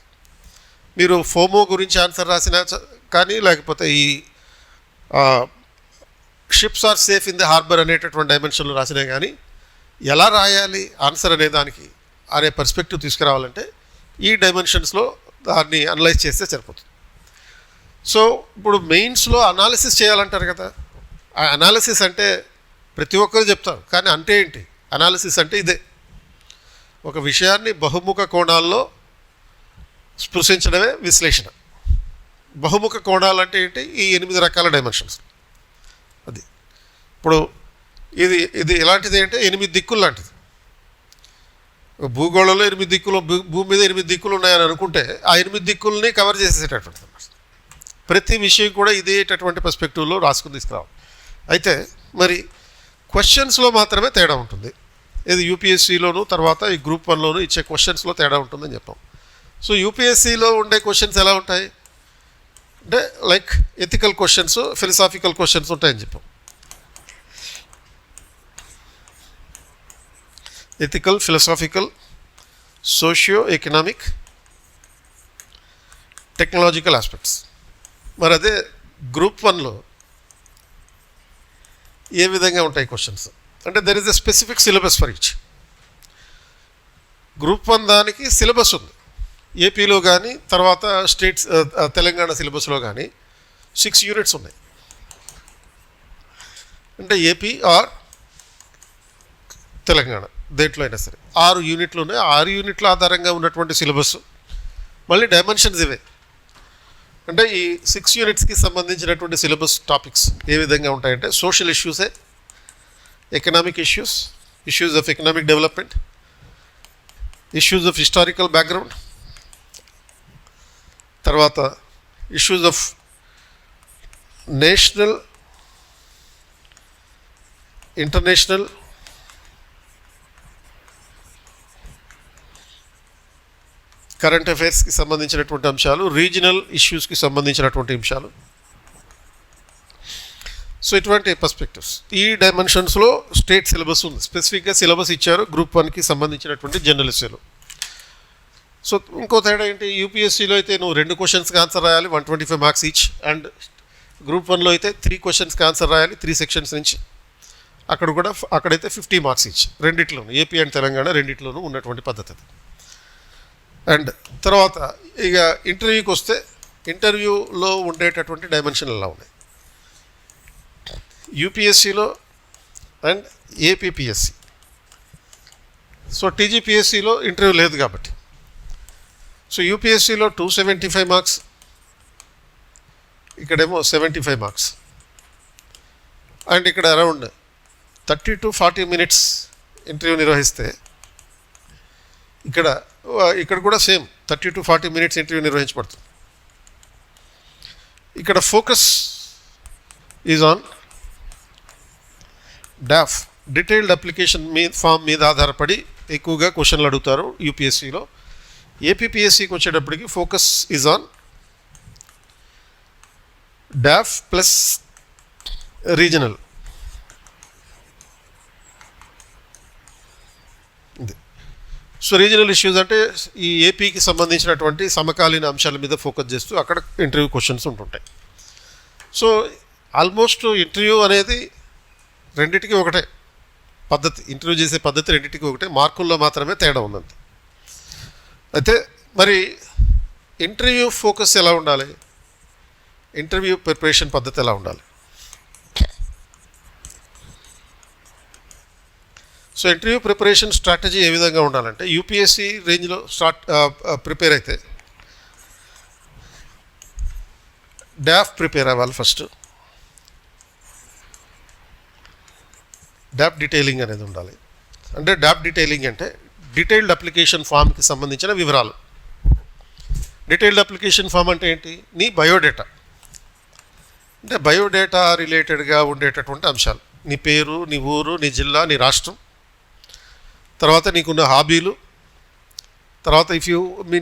మీరు ఫోమో గురించి ఆన్సర్ రాసినా కానీ లేకపోతే ఈ ships are safe in the harbour అనేటటువంటి డైమెన్షన్లో రాసినా కానీ ఎలా రాయాలి ఆన్సర్ అనే పర్స్పెక్టివ్ తీసుకురావాలంటే ఈ డైమెన్షన్స్లో దాన్ని అనలైజ్ చేస్తే సరిపోతుంది. సో ఇప్పుడు మెయిన్స్లో అనాలిసిస్ చేయాలంటారు కదా. ఆ అనాలిసిస్ అంటే ప్రతి ఒక్కరు చెప్తారు, కానీ అంటే ఏంటి? అనాలిసిస్ అంటే ఇదే, ఒక విషయాన్ని బహుముఖ కోణాల్లో స్పృశించడమే విశ్లేషణ. బహుముఖ కోణాలు అంటే ఏంటి? ఈ 8 రకాల డైమెన్షన్స్. అది ఇప్పుడు ఇది ఎలాంటిది అంటే 8 దిక్కులు లాంటిది. భూగోళంలో 8 దిక్కులు, భూమి మీద 8 దిక్కులు ఉన్నాయని అనుకుంటే ఆ 8 దిక్కుల్ని కవర్ చేసేటటువంటిది అన్నమాట. ప్రతి విషయం కూడా ఇదేటటువంటి పర్స్పెక్టివ్లో రాసుకుని తీసుకురావాలి. అయితే మరి క్వశ్చన్స్లో మాత్రమే తేడా ఉంటుంది. ఇది యూపీఎస్సీలోను తర్వాత ఈ గ్రూప్ 1లోను ఇచ్చే క్వశ్చన్స్లో తేడా ఉంటుందని చెప్పాం. సో యూపీఎస్సీలో ఉండే క్వశ్చన్స్ ఎలా ఉంటాయి అంటే like ethical questions, philosophical questions ఉంటాయని చెప్పాం. Ethical, philosophical, socio economic, technological aspects. మరి అదే గ్రూప్ 1లో ఏ విధంగా ఉంటాయి క్వశ్చన్స్ అంటే there is a specific syllabus for each. Group 1 దానికి సిలబస్ ఉంది. ఏపీలో కానీ తర్వాత స్టేట్స్ తెలంగాణ సిలబస్లో కానీ 6 యూనిట్స్ ఉన్నాయి. అంటే ఏపీ ఆర్ తెలంగాణ దేంట్లో అయినా సరే 6 యూనిట్లు ఉన్నాయి. 6 యూనిట్ల ఆధారంగా ఉన్నటువంటి సిలబస్ మళ్ళీ డైమెన్షన్స్ ఇవే. అంటే ఈ 6 యూనిట్స్కి సంబంధించినటువంటి సిలబస్ టాపిక్స్ ఏ విధంగా ఉంటాయంటే సోషల్ ఇష్యూసే, economic issues, issues of economic development, issues of historical background, తర్వాత issues of national, international, current అఫైర్స్కి సంబంధించినటువంటి అంశాలు, రీజనల్ ఇష్యూస్కి సంబంధించినటువంటి అంశాలు. సో ఇటువంటి పర్స్పెక్టివ్స్ ఈ డైమెన్షన్స్లో స్టేట్ సిలబస్ ఉంది. స్పెసిఫిక్గా సిలబస్ ఇచ్చారు గ్రూప్ 1కి సంబంధించినటువంటి జర్నలిస్టులు. సో ఇంకో తేడా ఏంటి, యూపీఎస్సీలో అయితే నువ్వు 2 క్వశ్చన్స్కి ఆన్సర్ రాయాలి, 125 మార్క్స్ ఈచ్. అండ్ గ్రూప్ 1లో అయితే 3 క్వశ్చన్స్కి ఆన్సర్ రాయాలి 3 సెక్షన్స్ నుంచి. అక్కడైతే 50 మార్క్స్ ఈచ్. రెండిట్లోనూ ఏపీ అండ్ తెలంగాణ రెండిట్లోనూ ఉన్నటువంటి పద్ధతి అది. అండ్ తర్వాత ఇక ఇంటర్వ్యూకి వస్తే ఇంటర్వ్యూలో ఉండేటటువంటి డైమెన్షన్ ఎలా ఉన్నాయి యూపీఎస్సీలో అండ్ ఏపీపీఎస్సీ. సో టీజీపీఎస్సీలో ఇంటర్వ్యూ లేదు కాబట్టి సో యూపీఎస్సీలో 275 మార్క్స్, ఇక్కడేమో 75 మార్క్స్. అండ్ ఇక్కడ అరౌండ్ 30 to 40 మినిట్స్ ఇంటర్వ్యూ నిర్వహిస్తే ఇక్కడ కూడా సేమ్ 30 to 40 మినిట్స్ ఇంటర్వ్యూ నిర్వహించబడుతుంది. ఇక్కడ focus is on DAF, detailed application form మీద ఆధారపడి ఎక్కువగా క్వశ్చన్లు అడుగుతారు యూపీఎస్సీలో. ఏపీపీఎస్సీకి వచ్చేటప్పటికి focus is on DAF plus regional. So regional issues అంటే ఈ ఏపీకి సంబంధించినటువంటి సమకాలీన అంశాల మీద ఫోకస్ చేస్తూ అక్కడ ఇంటర్వ్యూ క్వశ్చన్స్ ఉంటుంటాయి. సో ఆల్మోస్ట్ ఇంటర్వ్యూ అనేది రెండింటికి ఒకటే పద్ధతి, ఇంటర్వ్యూ చేసే పద్ధతి రెండింటికి ఒకటే, మార్కుల్లో మాత్రమే తేడా ఉందంత. అయితే మరి ఇంటర్వ్యూ ఫోకస్ ఎలా ఉండాలి, ఇంటర్వ్యూ ప్రిపరేషన్ పద్ధతి ఎలా ఉండాలి? సో ఇంటర్వ్యూ ప్రిపరేషన్ స్ట్రాటజీ ఏ విధంగా ఉండాలంటే యూపీఎస్సీ రేంజ్లో ప్రిపేర్ అయితే డాఫ్ ప్రిపేర్ అవ్వాలి ఫస్ట్. డాప్ డీటెయిలింగ్ అనేది ఉండాలి. అంటే డాప్ డీటెయిలింగ్ అంటే డీటెయిల్డ్ అప్లికేషన్ ఫామ్కి సంబంధించిన వివరాలు. డీటెయిల్డ్ అప్లికేషన్ ఫామ్ అంటే ఏంటి, నీ బయోడేటా, అంటే బయోడేటా రిలేటెడ్గా ఉండేటటువంటి అంశాలు, నీ పేరు, నీ ఊరు, నీ జిల్లా, నీ రాష్ట్రం, తర్వాత నీకున్న హాబీలు, తర్వాత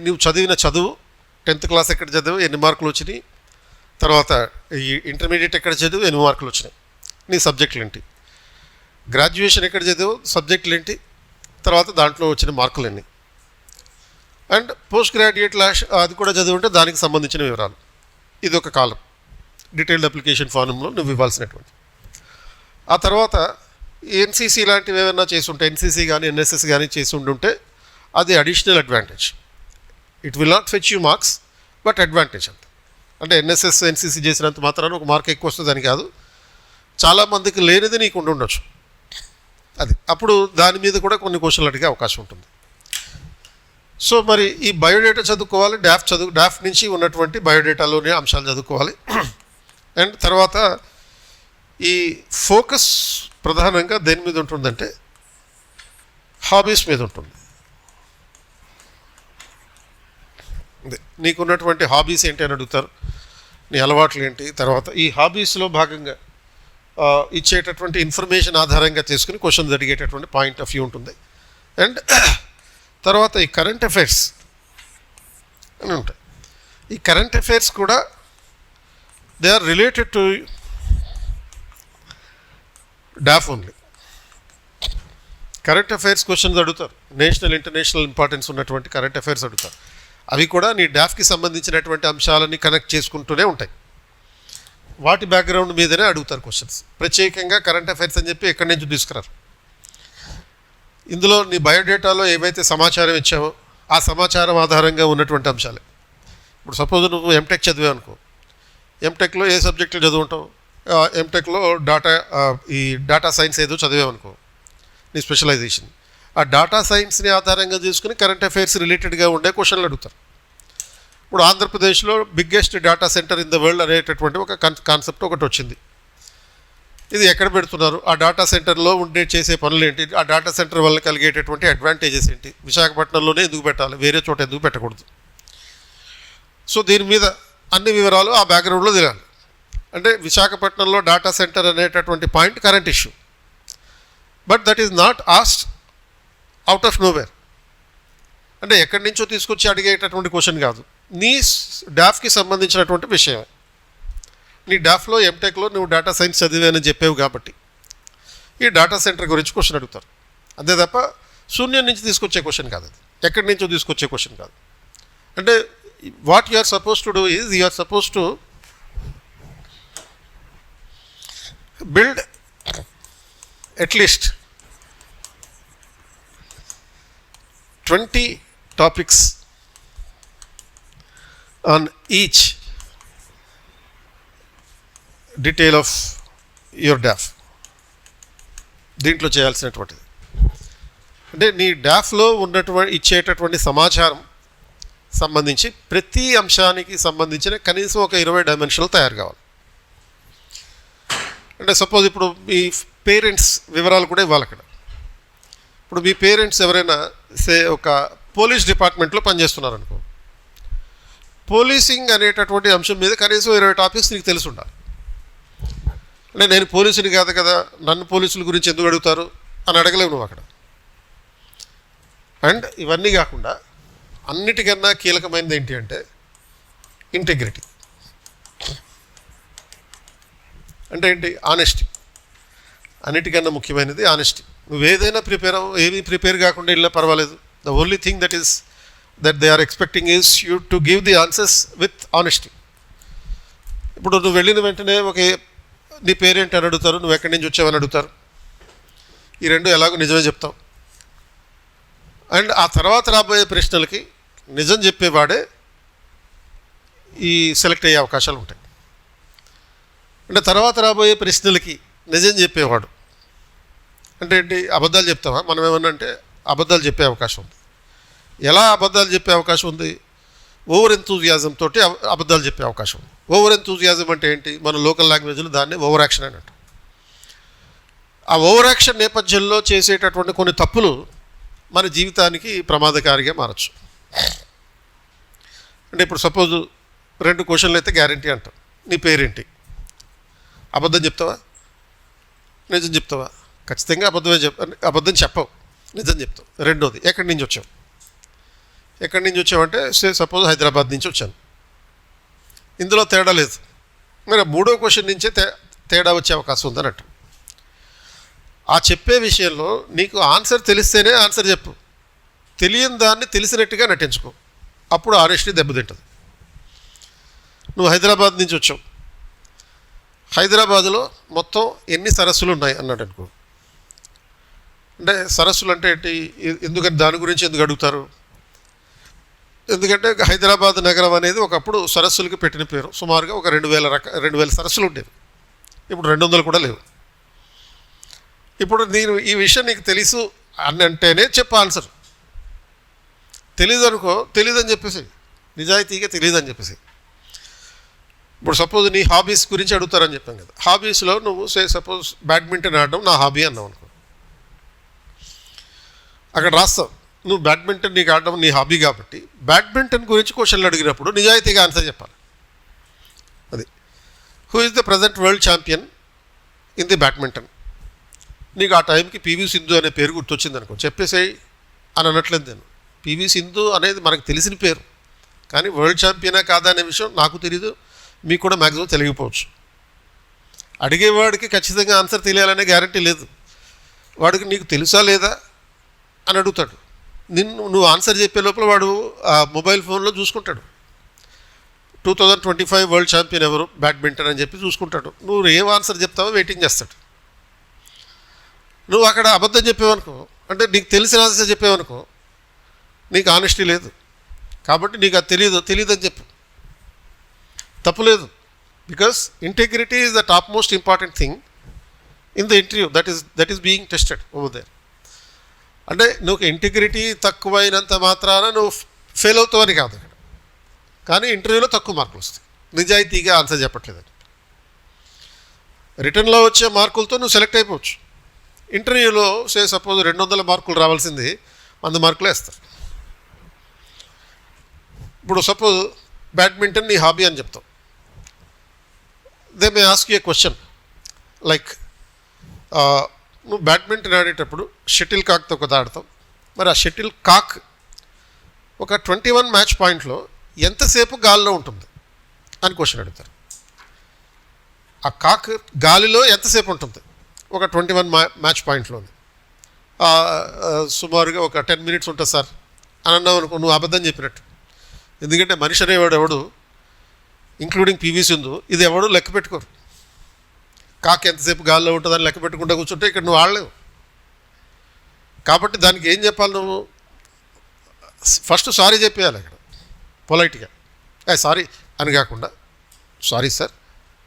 నువ్వు చదివిన చదువు, 10th క్లాస్ ఎక్కడ చదివు, ఎన్ని మార్కులు వచ్చినాయి, తర్వాత ఈ ఇంటర్మీడియట్ ఎక్కడ చదివు, ఎన్ని మార్కులు వచ్చినాయి, నీ సబ్జెక్టులు ఏంటి, గ్రాడ్యుయేషన్ ఎక్కడ చదివు, సబ్జెక్టులు ఏంటి, తర్వాత దాంట్లో వచ్చిన మార్కులు ఎన్ని, అండ్ పోస్ట్ గ్రాడ్యుయేట్ అది కూడా చదివి ఉంటే దానికి సంబంధించిన వివరాలు. ఇది ఒక కాలం డీటెయిల్డ్ అప్లికేషన్ ఫారంలో నువ్వు ఇవ్వాల్సినటువంటి. ఆ తర్వాత ఎన్సీసీ లాంటివి ఏమైనా చేసి ఉంటే, ఎన్సీసీ కానీ ఎన్ఎస్ఎస్ కానీ చేసి ఉంటుంటే అది additional advantage. It will not fetch you marks but advantage అంత. అంటే ఎన్ఎస్ఎస్ ఎన్సీసీ చేసినంత మాత్రాన ఒక మార్క్ ఎక్కువ వస్తుందని కాదు, చాలామందికి లేనిది నీకు ఉండొచ్చు. అది అప్పుడు దాని మీద కూడా కొన్ని క్వశ్చన్లు అడిగే అవకాశం ఉంటుంది. సో మరి ఈ బయోడేటా చదువుకోవాలి, డాఫ్ నుంచి ఉన్నటువంటి బయోడేటాలోని అంశాలు చదువుకోవాలి. అండ్ తర్వాత ఈ ఫోకస్ ప్రధానంగా దేని మీద ఉంటుందంటే హాబీస్ మీద ఉంటుంది. నీకున్నటువంటి హాబీస్ ఏంటి అని అడుగుతారు. నీ అలవాట్లు ఏంటి, తర్వాత ఈ హాబీస్లో భాగంగా ఇచ్చేటటువంటి ఇన్ఫర్మేషన్ ఆధారంగా చేసుకుని క్వశ్చన్స్ అడిగేటటువంటి పాయింట్ ఆఫ్ వ్యూ ఉంటుంది. అండ్ తర్వాత ఈ కరెంట్ అఫైర్స్ అని ఉంటాయి. ఈ కరెంట్ అఫైర్స్ కూడా they are related to DAF only. Current affairs questions అడుగుతారు, నేషనల్ ఇంటర్నేషనల్ ఇంపార్టెన్స్ ఉన్నటువంటి కరెంట్ అఫైర్స్ అడుగుతారు. అవి కూడా నీ డాఫ్కి సంబంధించినటువంటి అంశాలని కనెక్ట్ చేసుకుంటూనే ఉంటాయి. వాటి బ్యాక్గ్రౌండ్ మీదనే అడుగుతారు క్వశ్చన్స్. ప్రత్యేకంగా కరెంట్ అఫైర్స్ అని చెప్పి ఎక్కడి నుంచి తీసుకురారు. ఇందులో నీ బయోడేటాలో ఏవైతే సమాచారం ఇచ్చావో ఆ సమాచారం ఆధారంగా ఉన్నటువంటి అంశాలే. ఇప్పుడు సపోజ్ నువ్వు ఎంటెక్ చదివావు అనుకో, ఎంటెక్లో ఏ సబ్జెక్టులు చదువుంటావు, ఎంటెక్లో ఈ డాటా సైన్స్ ఏదో చదివావనుకో నీ స్పెషలైజేషన్, ఆ డాటా సైన్స్ని ఆధారంగా తీసుకుని కరెంట్ అఫైర్స్ రిలేటెడ్గా ఉండే క్వశ్చన్లు అడుగుతారు. ఇప్పుడు ఆంధ్రప్రదేశ్లో biggest data centre in the world అనేటటువంటి ఒక కాన్సెప్ట్ ఒకటి వచ్చింది. ఇది ఎక్కడ పెడుతున్నారు, ఆ డేటా సెంటర్లో ఉండే చేసే పనులు ఏంటి, ఆ డేటా సెంటర్ వల్ల కలిగేటటువంటి అడ్వాంటేజెస్ ఏంటి, విశాఖపట్నంలోనే ఎందుకు పెట్టాలి, వేరే చోట ఎందుకు పెట్టకూడదు. సో దీని మీద అన్ని వివరాలు ఆ బ్యాక్గ్రౌండ్లో తెలియాలి. అంటే విశాఖపట్నంలో డేటా సెంటర్ అనేటటువంటి point current issue, but that is not asked out of nowhere. అంటే ఎక్కడి నుంచో తీసుకొచ్చి అడిగేటటువంటి క్వశ్చన్ కాదు, నీ డాఫ్కి సంబంధించినటువంటి విషయమే. నీ డాఫ్లో ఎంటెక్లో నువ్వు డేటా సైన్స్ చదివానని చెప్పావు కాబట్టి ఈ డేటా సెంటర్ గురించి క్వశ్చన్ అడుగుతారు. అంతే తప్ప శూన్యం నుంచి తీసుకొచ్చే క్వశ్చన్ కాదు, అది ఎక్కడి నుంచో తీసుకొచ్చే క్వశ్చన్ కాదు. అంటే what you are suppose to do is you are suppose to build at least 20 topics on each detail of your DAF. దీంట్లో చేయాల్సినటువంటిది అంటే నీ డాఫ్లో ఉన్నటువంటి ఇచ్చేటటువంటి సమాచారం సంబంధించి ప్రతి అంశానికి సంబంధించిన కనీసం ఒక 20 డైమెన్షన్లు తయారు కావాలి. అంటే సపోజ్ ఇప్పుడు మీ పేరెంట్స్ వివరాలు కూడా ఇవ్వాలి అక్కడ. ఇప్పుడు మీ పేరెంట్స్ ఎవరైనా ఒక పోలీస్ డిపార్ట్మెంట్లో పనిచేస్తున్నారు అనుకో, పోలీసింగ్ అనేటటువంటి అంశం మీద కనీసం 20 టాపిక్స్ నీకు తెలిసి ఉండాలి. అంటే నేను పోలీసుని కాదు కదా, నన్ను పోలీసుల గురించి ఎందుకు అడుగుతారు అని అడగలేవు నువ్వు అక్కడ. అండ్ ఇవన్నీ కాకుండా అన్నిటికన్నా కీలకమైనది ఏంటి అంటే ఇంటెగ్రిటీ. అంటే ఏంటి, ఆనెస్టీ. అన్నిటికన్నా ముఖ్యమైనది ఆనెస్టీ. నువ్వు ఏదైనా ఏమీ ప్రిపేర్ కాకుండా వెళ్ళినా పర్వాలేదు. The only thing that they are expecting is you to give the answers with honesty. ఇప్పుడు నువ్వు వెళ్ళిన వెంటనే నీ పేరేంటి అని అడుగుతారు, నువ్వు ఎక్కడి నుంచి వచ్చావని అడుగుతారు. ఈ రెండు ఎలాగో నిజమే చెప్తావు. అండ్ ఆ తర్వాత రాబోయే ప్రశ్నలకి నిజం చెప్పేవాడే ఈ సెలెక్ట్ అయ్యే అవకాశాలు ఉంటాయి. అంటే తర్వాత రాబోయే ప్రశ్నలకి నిజం చెప్పేవాడు అంటే ఏంటి, అబద్ధాలు చెప్తామా మనం ఏమన్నా అంటే అబద్ధాలు చెప్పే అవకాశం ఉంది. ఎలా అబద్ధాలు చెప్పే అవకాశం ఉంది, ఓవర్ ఎంతూజియాజం తోటి అబద్ధాలు చెప్పే అవకాశం ఉంది. ఓవర్ ఎంతూజియాజం అంటే ఏంటి, మన లోకల్ లాంగ్వేజ్లో దాన్ని ఓవర్ యాక్షన్ అని అంటాం. ఆ ఓవర్ యాక్షన్ నేపథ్యంలో చేసేటటువంటి కొన్ని తప్పులు మన జీవితానికి ప్రమాదకారిగా మారచ్చు. అంటే ఇప్పుడు సపోజ్ 2 క్వశ్చన్లు అయితే గ్యారంటీ అంటాం. నీ పేరేంటి, అబద్ధం చెప్తావా నిజం చెప్తావా? ఖచ్చితంగా అబద్ధం చెప్పవు, నిజం చెప్తావు. రెండోది, ఎక్కడి నుంచి వచ్చావు. ఎక్కడి నుంచి వచ్చావంటే సపోజ్ హైదరాబాద్ నుంచి వచ్చాను, ఇందులో తేడా లేదు. మరి 3వ క్వశ్చన్ నుంచే తేడా వచ్చే అవకాశం ఉందన్నట్టు. ఆ చెప్పే విషయంలో నీకు ఆన్సర్ తెలిస్తేనే ఆన్సర్ చెప్పు, తెలియని దాన్ని తెలిసినట్టుగా నటించుకో, అప్పుడు ఆనెస్టీ దెబ్బతింటుంది. నువ్వు హైదరాబాద్ నుంచి వచ్చావు, హైదరాబాదులో మొత్తం ఎన్ని సరస్సులు ఉన్నాయి అన్నాడు అనుకో. అంటే సరస్సులు అంటే ఏంటి, ఎందుకంటే దాని గురించి ఎందుకు అడుగుతారు, ఎందుకంటే హైదరాబాద్ నగరం అనేది ఒకప్పుడు సరస్సులకి పెట్టిన పేరు. సుమారుగా ఒక 2000 సరస్సులు ఉండేవి, ఇప్పుడు 200 కూడా లేవు. ఇప్పుడు నేను ఈ విషయం నీకు తెలుసు అని అంటేనే చెప్పు ఆన్సర్. తెలీదు అనుకో, తెలీదని చెప్పేసి, నిజాయితీగా తెలియదని చెప్పేసి. ఇప్పుడు సపోజ్ నీ హాబీస్ గురించి అడుగుతారని చెప్పాం కదా, హాబీస్లో నువ్వు సపోజ్ బ్యాడ్మింటన్ ఆడడం నా హాబీ అన్నావు అనుకో, అక్కడ రాస్తావు నువ్వు బ్యాడ్మింటన్ నీకు ఆడడం నీ హాబీ కాబట్టి బ్యాడ్మింటన్ గురించి క్వశ్చన్లు అడిగినప్పుడు నిజాయితీగా ఆన్సర్ చెప్పాలి. అది who is the present world champion in the badminton. నీకు ఆ టైంకి పివి సింధు అనే పేరు గుర్తొచ్చింది అనుకో, చెప్పేసేయి అని అనట్లేదు నేను. పివి సింధు అనేది మనకు తెలిసిన పేరు, కానీ వరల్డ్ ఛాంపియనా కాదా అనే విషయం నాకు తెలీదు, మీకు కూడా మ్యాక్సిమం తెలియకపోవచ్చు. అడిగేవాడికి ఖచ్చితంగా ఆన్సర్ తెలియాలనే గ్యారంటీ లేదు. వాడికి నీకు తెలుసా లేదా అని అడుగుతాడు. నువ్వు ఆన్సర్ చెప్పే లోపల వాడు ఆ మొబైల్ ఫోన్లో చూసుకుంటాడు 2025 వరల్డ్ ఛాంపియన్ ఎవరు బ్యాడ్మింటన్ అని చెప్పి చూసుకుంటాడు. నువ్వు ఏం ఆన్సర్ చెప్తావో వెయిటింగ్ చేస్తాడు. నువ్వు అక్కడ అబద్ధం చెప్పావనుకో, అంటే నీకు తెలిసిన ఆన్సర్ చెప్పావనుకో, నీకు ఆనెస్టీ లేదు. కాబట్టి నీకు అది తెలియదని చెప్పు, తప్పులేదు. Because integrity is the top most important thing in the interview that is being tested over there. అంటే నువ్వు ఇంటెగ్రిటీ తక్కువైనంత మాత్రాన నువ్వు ఫెయిల్ అవుతావని కాదు అక్కడ, కానీ ఇంటర్వ్యూలో తక్కువ మార్కులు వస్తాయి నిజాయితీగా ఆన్సర్ చెప్పట్లేదని. రిటర్న్లో వచ్చే మార్కులతో నువ్వు సెలెక్ట్ అయిపోవచ్చు. ఇంటర్వ్యూలో సపోజ్ 200 మార్కులు రావాల్సింది 100 మార్కులే వేస్తారు. ఇప్పుడు సపోజ్ బ్యాడ్మింటన్ నీ హాబీ అని చెప్తావు. They may ask you a question like, నువ్వు బ్యాడ్మింటన్ ఆడేటప్పుడు షటిల్ కాక్తో కదా ఆడతావు, మరి ఆ షటిల్ కాక్ ఒక 21 మ్యాచ్ పాయింట్లో ఎంతసేపు గాలిలో ఉంటుంది అని క్వశ్చన్ అడుగుతారు. ఆ కాక్ గాలిలో ఎంతసేపు ఉంటుంది ఒక 21 మ్యాచ్ పాయింట్లో? సుమారుగా ఒక 10 మినిట్స్ ఉంటుంది సార్ అని అన్నావు అనుకో, నువ్వు అబద్ధం చెప్పినట్టు. ఎందుకంటే మనిషి అనేవాడు ఎవడు, ఇంక్లూడింగ్ పివి సింధు, ఇది ఎవడు లెక్క పెట్టుకోరు. కాకి ఎంతసేపు గాల్లో ఉంటుందని లెక్క పెట్టుకుంటూ కూర్చుంటే ఇక్కడ నువ్వు ఆడలేవు. కాబట్టి దానికి ఏం చెప్పాలి, నువ్వు ఫస్ట్ సారీ చెప్పేయాలి అక్కడ పొలైట్గా. సారీ అని కాకుండా, sorry sir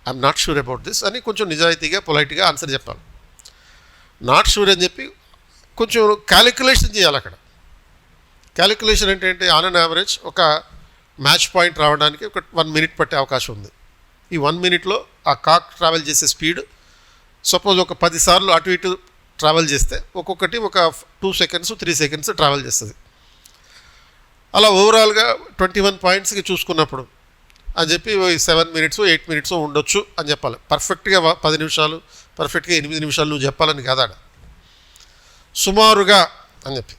I'm not sure about this అని కొంచెం నిజాయితీగా పొలైట్గా ఆన్సర్ చెప్పాలి. నాట్ షూర్ అని చెప్పి కొంచెం క్యాలిక్యులేషన్ చేయాలి అక్కడ. క్యాలిక్యులేషన్ ఏంటంటే ఆన్ అన్ యావరేజ్ ఒక మ్యాచ్ పాయింట్ రావడానికి ఒక 1 మినిట్ పట్టే అవకాశం ఉంది. ఈ 1 మినిట్లో ఆ కాక్ ట్రావెల్ చేసే స్పీడ్ సపోజ్ ఒక 10 సార్లు అటు ఇటు ట్రావెల్ చేస్తే ఒక్కొక్కటి ఒక 2 సెకండ్స్ 3 సెకండ్స్ ట్రావెల్ చేస్తుంది. అలా ఓవరాల్గా 21 పాయింట్స్కి చూసుకున్నప్పుడు అని చెప్పి 7 మినిట్స్ 8 మినిట్స్ ఉండొచ్చు అని చెప్పాలి. పర్ఫెక్ట్గా 10 నిమిషాలు, పర్ఫెక్ట్గా 8 నిమిషాలు నువ్వు చెప్పాలని కాదాడ, సుమారుగా అని చెప్పి.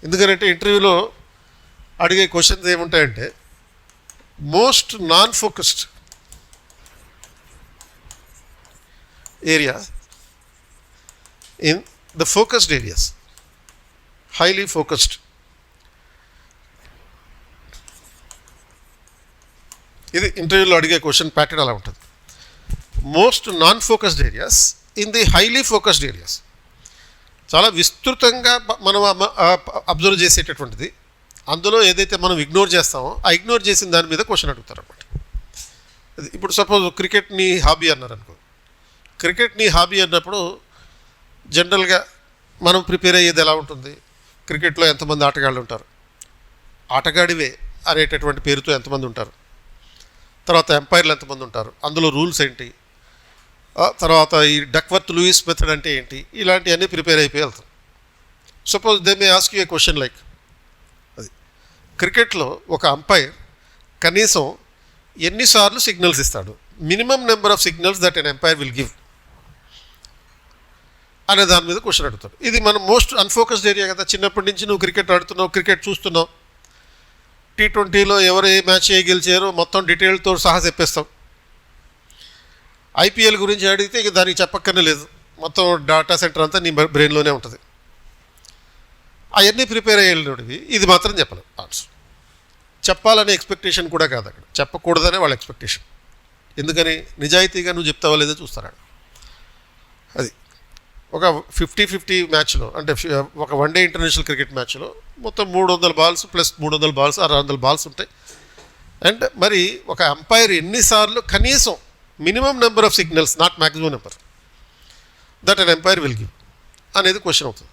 ఎందుకంటే ఇంటర్వ్యూలో అడిగే క్వశ్చన్స్ ఏముంటాయంటే, most non focused area in the focused areas, highly focused. ఇది ఇంటర్వ్యూలో అడిగే క్వశ్చన్ ప్యాటర్న్ అలా ఉంటుంది. Most non focused areas in the highly focused areas, చాలా విస్తృతంగా మనం అబ్జర్వ్ చేసేటటువంటిది. అందులో ఏదైతే మనం ఇగ్నోర్ చేస్తామో ఆ ఇగ్నోర్ చేసిన దాని మీద క్వశ్చన్ అడుగుతారు అన్నమాట. ఇప్పుడు సపోజ్ క్రికెట్ నీ హాబీ అన్నారు అనుకో, క్రికెట్ నీ హాబీ అన్నప్పుడు జనరల్గా మనం ప్రిపేర్ అయ్యేది ఎలా ఉంటుంది, క్రికెట్లో ఎంతమంది ఆటగాళ్ళు ఉంటారు, ఆటగాడివే అనేటటువంటి పేరుతో ఎంతమంది ఉంటారు, తర్వాత ఎంపైర్లు ఎంతమంది ఉంటారు, అందులో రూల్స్ ఏంటి, తర్వాత ఈ డక్వర్త్ లూయిస్ మెథడ్ అంటే ఏంటి, ఇలాంటివన్నీ ప్రిపేర్ అయిపోయి వెళ్తాం. Suppose they may ask you a question like, అది క్రికెట్లో ఒక అంపైర్ కనీసం ఎన్నిసార్లు సిగ్నల్స్ ఇస్తాడు, minimum number of signals that an umpire will give అనే దాని మీద క్వశ్చన్ అడుగుతాడు. ఇది మనం మోస్ట్ అన్ఫోకస్డ్ ఏరియా కదా. చిన్నప్పటి నుంచి నువ్వు క్రికెట్ ఆడుతున్నావు, క్రికెట్ చూస్తున్నావు, T20లో ఎవరు ఏ మ్యాచ్ ఏ గెలిచారో మొత్తం డీటెయిల్తో సహా చెప్పేస్తాం. IPL గురించి అడిగితే ఇక దానికి చెప్పక్కనే లేదు, మొత్తం డేటా సెంటర్ అంతా నీ బ్రెయిన్లోనే ఉంటుంది. అవన్నీ ప్రిపేర్ అయ్యేటివి, ఇది మాత్రం చెప్పలేం ఆన్సర్. చెప్పాలనే ఎక్స్పెక్టేషన్ కూడా కాదు అక్కడ, చెప్పకూడదనే వాళ్ళ ఎక్స్పెక్టేషన్. ఎందుకని, నిజాయితీగా నువ్వు చెప్తావా లేదో చూస్తారా. అది ఒక 50-50 మ్యాచ్లో, అంటే ఒక వన్డే ఇంటర్నేషనల్ క్రికెట్ మ్యాచ్లో మొత్తం 300 బాల్స్ ప్లస్ 300 బాల్స్ 600 బాల్స్ ఉంటాయి. అండ్ మరి ఒక అంపైర్ ఎన్నిసార్లు కనీసం minimum number of signals, not maximum number, that an umpire will give అనేది క్వశ్చన్ అవుతుంది.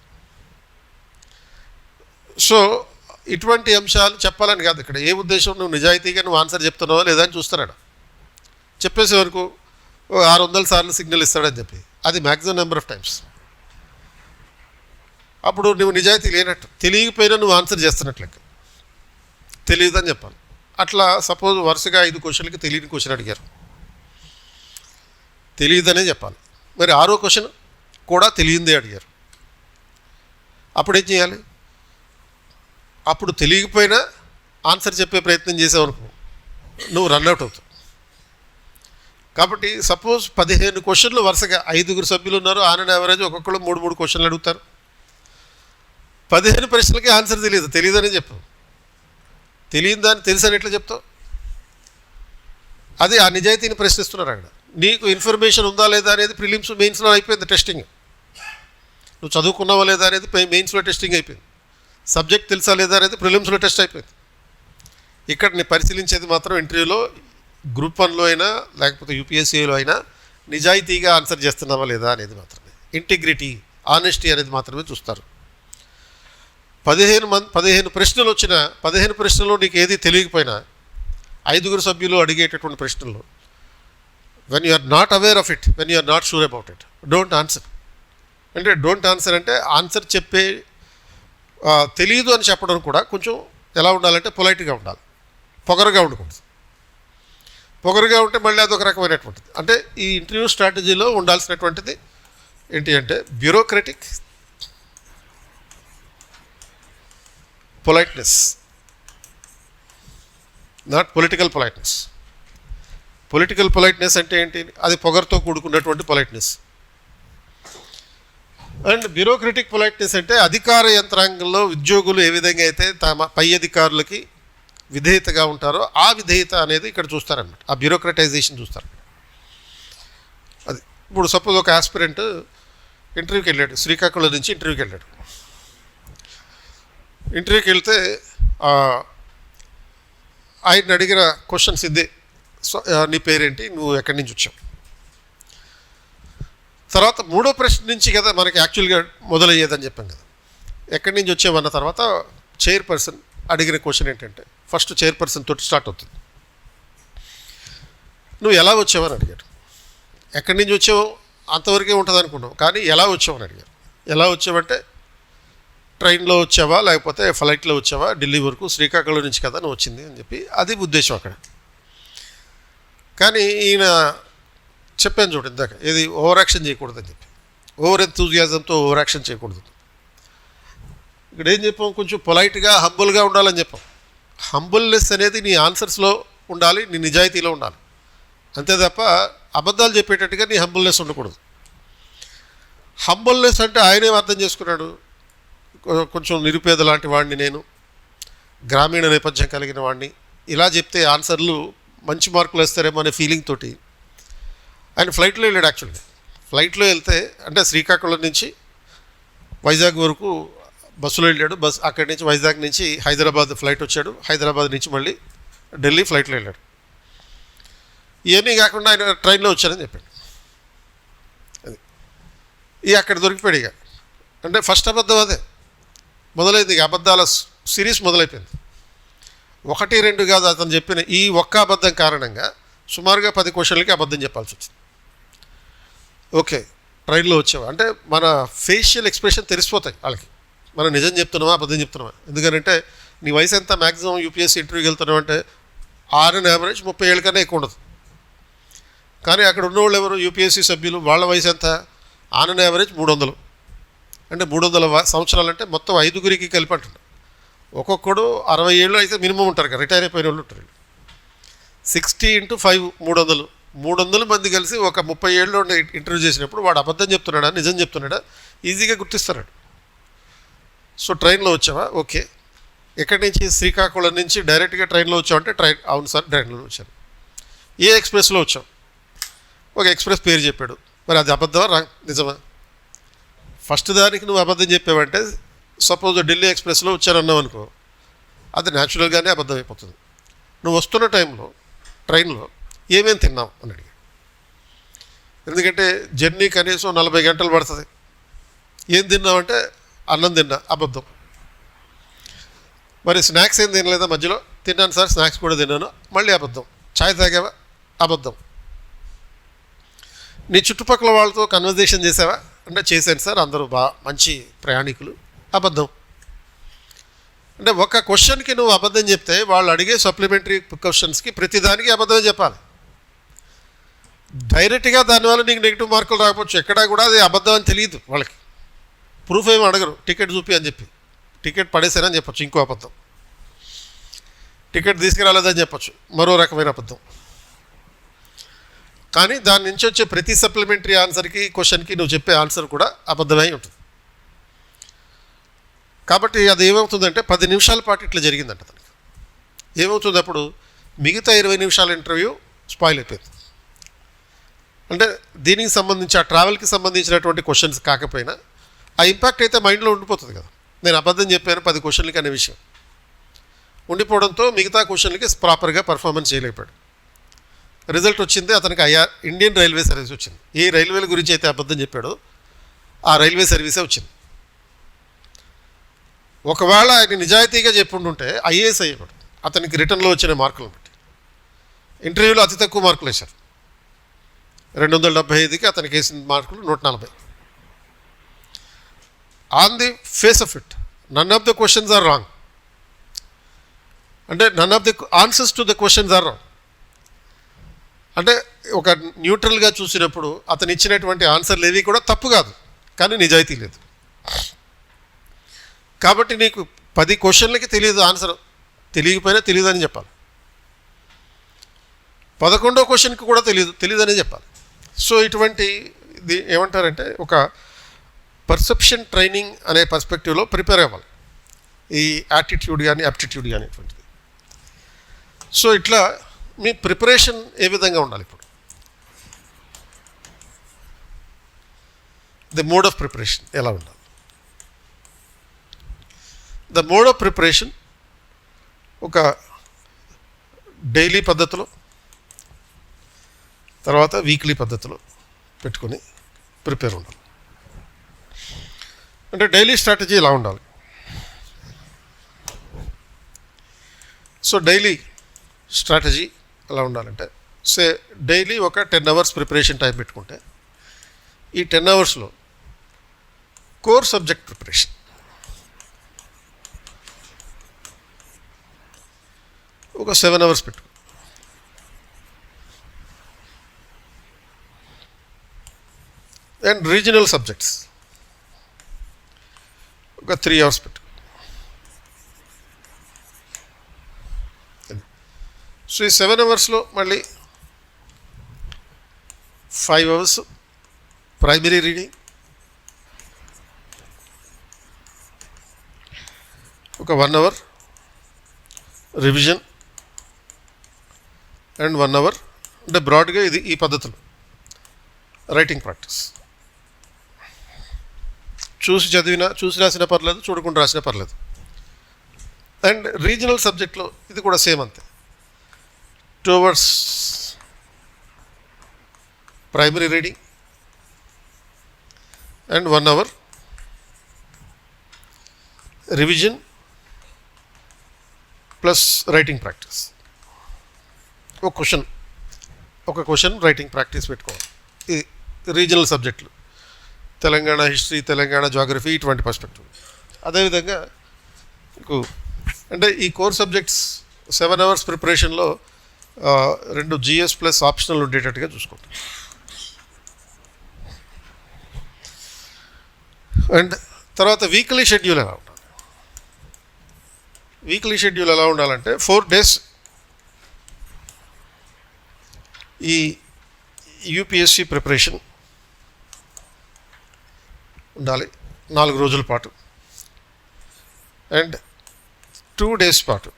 సో ఇటువంటి అంశాలు చెప్పాలని కాదు ఇక్కడ. ఏ ఉద్దేశం, నువ్వు నిజాయితీగా నువ్వు ఆన్సర్ చెప్తున్నావా లేదా అని చూస్తున్నాడు. చెప్పేసే వరకు 600 సార్లు సిగ్నల్ ఇస్తాడని చెప్పి, అది మ్యాక్సిమం నెంబర్ ఆఫ్ టైమ్స్. అప్పుడు నువ్వు నిజాయితీ లేనట్టు, తెలియకపోయినా నువ్వు ఆన్సర్ చేస్తున్నట్లెక్క, తెలియదని చెప్పాలి. అట్లా సపోజ్ వరుసగా 5 క్వశ్చన్లకి తెలియని క్వశ్చన్ అడిగారు, తెలియదనే చెప్పాలి. మరి 6వ క్వశ్చన్ కూడా తెలియందే అడిగారు. అప్పుడు ఏం చేయాలి? అప్పుడు తెలియకపోయినా ఆన్సర్ చెప్పే ప్రయత్నం చేసావు అనుకో, నువ్వు రన్అట్ అవుతావు. కాబట్టి సపోజ్ 15 క్వశ్చన్లు వరుసగా 5గురు సభ్యులు ఉన్నారు, ఆన్ అండ్ యావరేజ్ ఒక్కొక్కరు 3 క్వశ్చన్లు అడుగుతారు. 15 ప్రశ్నలకి ఆన్సర్ తెలియదని చెప్పావు. తెలియని దాన్ని తెలుసని ఎట్లా చెప్తావు? అది ఆ నిజాయితీని ప్రశ్నిస్తున్నారు అక్కడ. నీకు ఇన్ఫర్మేషన్ ఉందా లేదా అనేది ప్రిలిమ్స్ మెయిన్స్లో అయిపోయింది టెస్టింగ్. నువ్వు చదువుకున్నావా లేదా అనేది మెయిన్స్లో టెస్టింగ్ అయిపోయింది. సబ్జెక్ట్ తెలుసా లేదా అనేది ప్రిలిమ్స్లో టెస్ట్ అయిపోయింది. ఇక్కడ నేను పరిశీలించేది మాత్రం ఇంటర్వ్యూలో గ్రూప్ 1లో అయినా లేకపోతే యూపీఎస్సీలో అయినా నిజాయితీగా ఆన్సర్ చేస్తున్నావా లేదా అనేది మాత్రమే. ఇంటిగ్రిటీ, ఆనెస్టీ అనేది మాత్రమే చూస్తారు. 15 ప్రశ్నలు వచ్చిన 15 ప్రశ్నలో నీకు ఏది తెలియకపోయినా 5గురు సభ్యులు అడిగేటటువంటి ప్రశ్నల్లో when you are not aware of it, when you are not sure about it, don't answer. అంటే డోంట్ ఆన్సర్ అంటే ఆన్సర్ చెప్పే తెలియదు అని చెప్పడం కూడా కొంచెం ఎలా ఉండాలంటే పొలైట్గా ఉండాలి, పొగరుగా ఉండకూడదు. పొగరుగా ఉంటే మళ్ళీ అదొక రకమైనటువంటిది. అంటే ఈ ఇంటర్వ్యూ స్ట్రాటజీలో ఉండాల్సినటువంటిది ఏంటి అంటే bureaucratic politeness, not political politeness. Political politeness అంటే ఏంటి? అది పొగరుతో కూడుకున్నటువంటి పొలైట్నెస్. అండ్ బ్యూరోక్రటిక్ పొలైట్నెస్ అంటే అధికార యంత్రాంగంలో ఉద్యోగులు ఏ విధంగా అయితే తమ పై అధికారులకి విధేయతగా ఉంటారో ఆ విధేయత అనేది ఇక్కడ చూస్తారన్నమాట. ఆ బ్యూరోక్రటైజేషన్ చూస్తారు. అది ఇప్పుడు సపోజ్ ఒక ఆస్పిరెంట్ ఇంటర్వ్యూకి వెళ్ళాడు, శ్రీకాకుళం నుంచి ఇంటర్వ్యూకి వెళ్ళాడు. ఇంటర్వ్యూకి వెళ్తే ఆయన అడిగిన క్వశ్చన్స్ ఇదే, నీ పేరేంటి, నువ్వు ఎక్కడి నుంచి వచ్చావు. తర్వాత 3వ ప్రశ్న నుంచి కదా మనకి యాక్చువల్గా మొదలయ్యేదని చెప్పాం కదా. ఎక్కడి నుంచి వచ్చామన్న తర్వాత చైర్పర్సన్ అడిగిన క్వశ్చన్ ఏంటంటే ఫస్ట్ చైర్పర్సన్ తోటి స్టార్ట్ అవుతుంది. నువ్వు ఎలా వచ్చావని అడిగాడు. ఎక్కడి నుంచి వచ్చావు అంతవరకే ఉంటుంది అనుకున్నావు, కానీ ఎలా వచ్చావని అడిగారు. ఎలా వచ్చావంటే ట్రైన్లో వచ్చావా లేకపోతే ఫ్లైట్లో వచ్చావా, ఢిల్లీ వరకు, శ్రీకాకుళం నుంచి కదా నువ్వు వచ్చింది అని చెప్పి అది ఉద్దేశం అక్కడ. కానీ ఈయన చెప్పాను చూడండి ఇందాక, ఏది ఓవర్ యాక్షన్ చేయకూడదని చెప్పి, ఓవర్ ఎంతూజియాజంతో ఓవర్ యాక్షన్ చేయకూడదు. ఇక్కడ ఏం చెప్పాం, కొంచెం పొలైట్గా హంబుల్గా ఉండాలని చెప్పాం. హంబుల్నెస్ అనేది నీ ఆన్సర్స్లో ఉండాలి, నీ నిజాయితీలో ఉండాలి. అంతే తప్ప అబద్ధాలు చెప్పేటట్టుగా నీ హంబుల్నెస్ ఉండకూడదు. హంబుల్నెస్ అంటే ఆయనేం అర్థం చేసుకున్నాడు, కొంచెం నిరుపేద లాంటి వాడిని నేను, గ్రామీణ నేపథ్యం కలిగిన వాడిని, ఇలా చెప్తే ఆన్సర్లు మంచి మార్కులు వేస్తారేమో అనే ఫీలింగ్ తోటి ఆయన ఫ్లైట్లో వెళ్ళాడు. యాక్చువల్గా ఫ్లైట్లో వెళ్తే అంటే శ్రీకాకుళం నుంచి వైజాగ్ వరకు బస్సులో వెళ్ళాడు. అక్కడి నుంచి వైజాగ్ నుంచి హైదరాబాద్ ఫ్లైట్ వచ్చాడు. హైదరాబాద్ నుంచి మళ్ళీ ఢిల్లీ ఫ్లైట్లో వెళ్ళాడు. ఇవన్నీ కాకుండా ఆయన ట్రైన్లో వచ్చారని చెప్పాడు. అది అక్కడ దొరికిపోయాడు. ఇక అంటే ఫస్ట్ అబద్ధం అదే మొదలైంది. ఇక అబద్ధాల సిరీస్ మొదలైపోయింది. 1, 2 కాదు, అతను చెప్పిన ఈ ఒక్క అబద్ధం కారణంగా సుమారుగా 10 క్వశ్చన్లకి అబద్ధం చెప్పాల్సి వచ్చింది. ఓకే, ట్రైన్లో వచ్చావా అంటే మన ఫేషియల్ ఎక్స్ప్రెషన్ తెలిసిపోతాయి వాళ్ళకి, మనం నిజం చెప్తున్నామా అబద్ధం చెప్తున్నామా. ఎందుకంటే నీ వయసు ఎంత, మ్యాక్సిమం యూపీఎస్సీ ఇంటర్వ్యూకి వెళ్తున్నావు అంటే ఆన్ యావరేజ్ 30 ఏళ్ళ కన్నా ఎక్కువ ఉండదు. కానీ అక్కడ ఉన్నవాళ్ళు ఎవరు, యూపీఎస్సీ సభ్యులు, వాళ్ళ వయసు ఎంత, ఆన్ యావరేజ్ 300. అంటే 300 సంవత్సరాలు అంటే మొత్తం 5గురికి కలిపి అంటున్నారు. ఒక్కొక్కడు 60 ఏళ్ళు అయితే మినిమం ఉంటారు కదా, రిటైర్ అయిపోయిన వాళ్ళు ఉంటారు. 60 × 5 300 మంది కలిసి ఒక 30 ఏళ్ళు ఇంటర్వ్యూ చేసినప్పుడు వాడు అబద్ధం చెప్తున్నాడా నిజం చెప్తున్నాడా ఈజీగా గుర్తిస్తున్నాడు. సో ట్రైన్లో వచ్చావా, ఓకే, ఎక్కడి నుంచి, శ్రీకాకుళం నుంచి డైరెక్ట్గా ట్రైన్లో వచ్చావంటే అవును సార్ ట్రైన్లో వచ్చాను. ఏ ఎక్స్ప్రెస్లో వచ్చావు, ఒక ఎక్స్ప్రెస్ పేరు చెప్పాడు. మరి అది అబద్ధమా నిజమా? ఫస్ట్ దానికి నువ్వు అబద్ధం చెప్పావంటే సపోజ్ ఢిల్లీ ఎక్స్ప్రెస్లో వచ్చానన్నావు అనుకో, అది న్యాచురల్గానే అబద్ధం అయిపోతుంది. నువ్వు వస్తున్న టైంలో ట్రైన్లో ఏమేమి తిన్నావు అని అడిగాడు. ఎందుకంటే జర్నీ కనీసం 40 గంటలు పడుతుంది. ఏం తిన్నావంటే అన్నం తిన్నా, అబద్ధం. మరి స్నాక్స్ ఏం తినలేదా మధ్యలో? తిన్నాను సార్, స్నాక్స్ కూడా తిన్నాను, మళ్ళీ అబద్ధం. ఛాయ్ తాగావా, అబద్ధం. నీ చుట్టుపక్కల వాళ్ళతో కన్వర్జేషన్ చేసావా అంటే చేశాను సార్, అందరూ మంచి ప్రయాణికులు, అబద్ధం. అంటే ఒక క్వశ్చన్కి నువ్వు అబద్ధం చెప్తే వాళ్ళు అడిగే సప్లిమెంటరీ క్వశ్చన్స్కి ప్రతిదానికి అబద్ధమే చెప్పాలి. డైరెక్ట్గా దానివల్ల నీకు నెగిటివ్ మార్కులు రాకపోవచ్చు, ఎక్కడా కూడా అది అబద్ధం అని తెలియదు వాళ్ళకి. ప్రూఫ్ ఏమి అడగరు, టికెట్ చూపి అని చెప్పి. టికెట్ పడేసారని చెప్పచ్చు, ఇంకో అబద్ధం. టికెట్ తీసుకురాలేదని చెప్పచ్చు, మరో రకమైన అబద్ధం. కానీ దాని నుంచి వచ్చే ప్రతి సప్లిమెంటరీ ఆన్సర్కి, క్వశ్చన్కి నువ్వు చెప్పే ఆన్సర్ కూడా అబద్ధమై ఉంటుంది. కాబట్టి అది ఏమవుతుందంటే 10 నిమిషాల పాటు ఇట్లా జరిగిందంట తనకి. ఏమవుతుంది అప్పుడు? మిగతా 20 నిమిషాల ఇంటర్వ్యూ స్పాయిల్ అయిపోయింది. అంటే దీనికి సంబంధించి, ఆ ట్రావెల్కి సంబంధించినటువంటి క్వశ్చన్స్ కాకపోయినా ఆ ఇంపాక్ట్ అయితే మైండ్లో ఉండిపోతుంది కదా. నేను అబద్ధం చెప్పాను 10 క్వశ్చన్లకి అనే విషయం ఉండిపోవడంతో మిగతా క్వశ్చన్లకి ప్రాపర్గా పర్ఫార్మెన్స్ చేయలేకపోయాడు. రిజల్ట్ వచ్చింది అతనికి ఇండియన్ రైల్వే సర్వీస్ వచ్చింది. ఏ రైల్వేల గురించి అయితే అబద్ధం చెప్పాడో ఆ రైల్వే సర్వీసే వచ్చింది. ఒకవేళ ఆయన నిజాయితీగా చెప్పుంటుంటే ఐఏఎస్ అయ్యేవాడు. అతనికి రిటర్న్లో వచ్చిన మార్కులను బట్టి ఇంటర్వ్యూలో అతి తక్కువ మార్కులు వేశారు. 275కి అతనికి వేసిన మార్కులు 140. On the face of it none of the questions are wrong. అంటే none of the answers to the questions are wrong. అంటే ఒక న్యూట్రల్గా చూసినప్పుడు అతను ఇచ్చినటువంటి ఆన్సర్లు ఏవి కూడా తప్పు కాదు, కానీ నిజాయితీ లేదు. కాబట్టి నీకు 10 క్వశ్చన్లకి తెలియదు ఆన్సర్, తెలియకపోయినా తెలియదని చెప్పాలి. 11వ క్వశ్చన్కి కూడా తెలియదనే చెప్పాలి. సో ఇటువంటి ఇది ఏమంటారంటే ఒక పర్సెప్షన్ ట్రైనింగ్ అనే పర్స్పెక్టివ్లో ప్రిపేర్ అవ్వాలి, ఈ యాటిట్యూడ్ కానీ యాప్టిట్యూడ్ కానీ అటువంటిది. సో ఇట్లా మీ ప్రిపరేషన్ ఏ విధంగా ఉండాలి? ఇప్పుడు ది మోడ్ ఆఫ్ ప్రిపరేషన్ ఎలా ఉండాలి? ద మోడ్ ఆఫ్ ప్రిపరేషన్ ఒక డైలీ పద్ధతిలో, తర్వాత వీక్లీ పద్ధతిలో పెట్టుకొని ప్రిపేర్ ఉండాలి. అంటే డైలీ స్ట్రాటజీ ఎలా ఉండాలి? సో డైలీ స్ట్రాటజీ ఎలా ఉండాలంటే, డైలీ ఒక 10 అవర్స్ ప్రిపరేషన్ టైం పెట్టుకుంటే ఈ 10 అవర్స్లో కోర్ సబ్జెక్ట్ ప్రిపరేషన్ ఒక 7 అవర్స్ పెట్టు. అండ్ రీజనల్ సబ్జెక్ట్స్ ఒక 3 అవర్స్ పెట్టు. సో ఈ 7 అవర్స్లో మళ్ళీ 5 అవర్స్ ప్రైమరీ రీడింగ్, ఒక 1 అవర్ రివిజన్ అండ్ 1 అవర్ అంటే బ్రాడ్గా ఇది ఈ పద్ధతులు రైటింగ్ ప్రాక్టీస్. చూసి రాసినా పర్లేదు, చూడకుండా రాసినా పర్లేదు. అండ్ రీజనల్ సబ్జెక్ట్లో ఇది కూడా సేమ్ అంతే. 2 hours primary reading and 1 hour revision plus writing practice. ఒక క్వశ్చన్ రైటింగ్ ప్రాక్టీస్ పెట్టుకోవాలి. ఇది రీజనల్ సబ్జెక్టులు, తెలంగాణ హిస్టరీ, తెలంగాణ జాగ్రఫీ, ఇటువంటి పర్స్పెక్టివ్. అదేవిధంగా మీకు అంటే ఈ కోర్ సబ్జెక్ట్స్ 7 అవర్స్ ప్రిపరేషన్లో 2 GS ప్లస్ ఆప్షనల్ ఉండేటట్టుగా చూసుకోండి. అండ్ తర్వాత వీక్లీ షెడ్యూల్ ఎలా ఉండాలి? వీక్లీ షెడ్యూల్ ఎలా ఉండాలంటే 4 days ఈ యూపీఎస్సి ప్రిపరేషన్ ఉండాలి, 4 రోజుల పాటు. అండ్ 2 days పాటు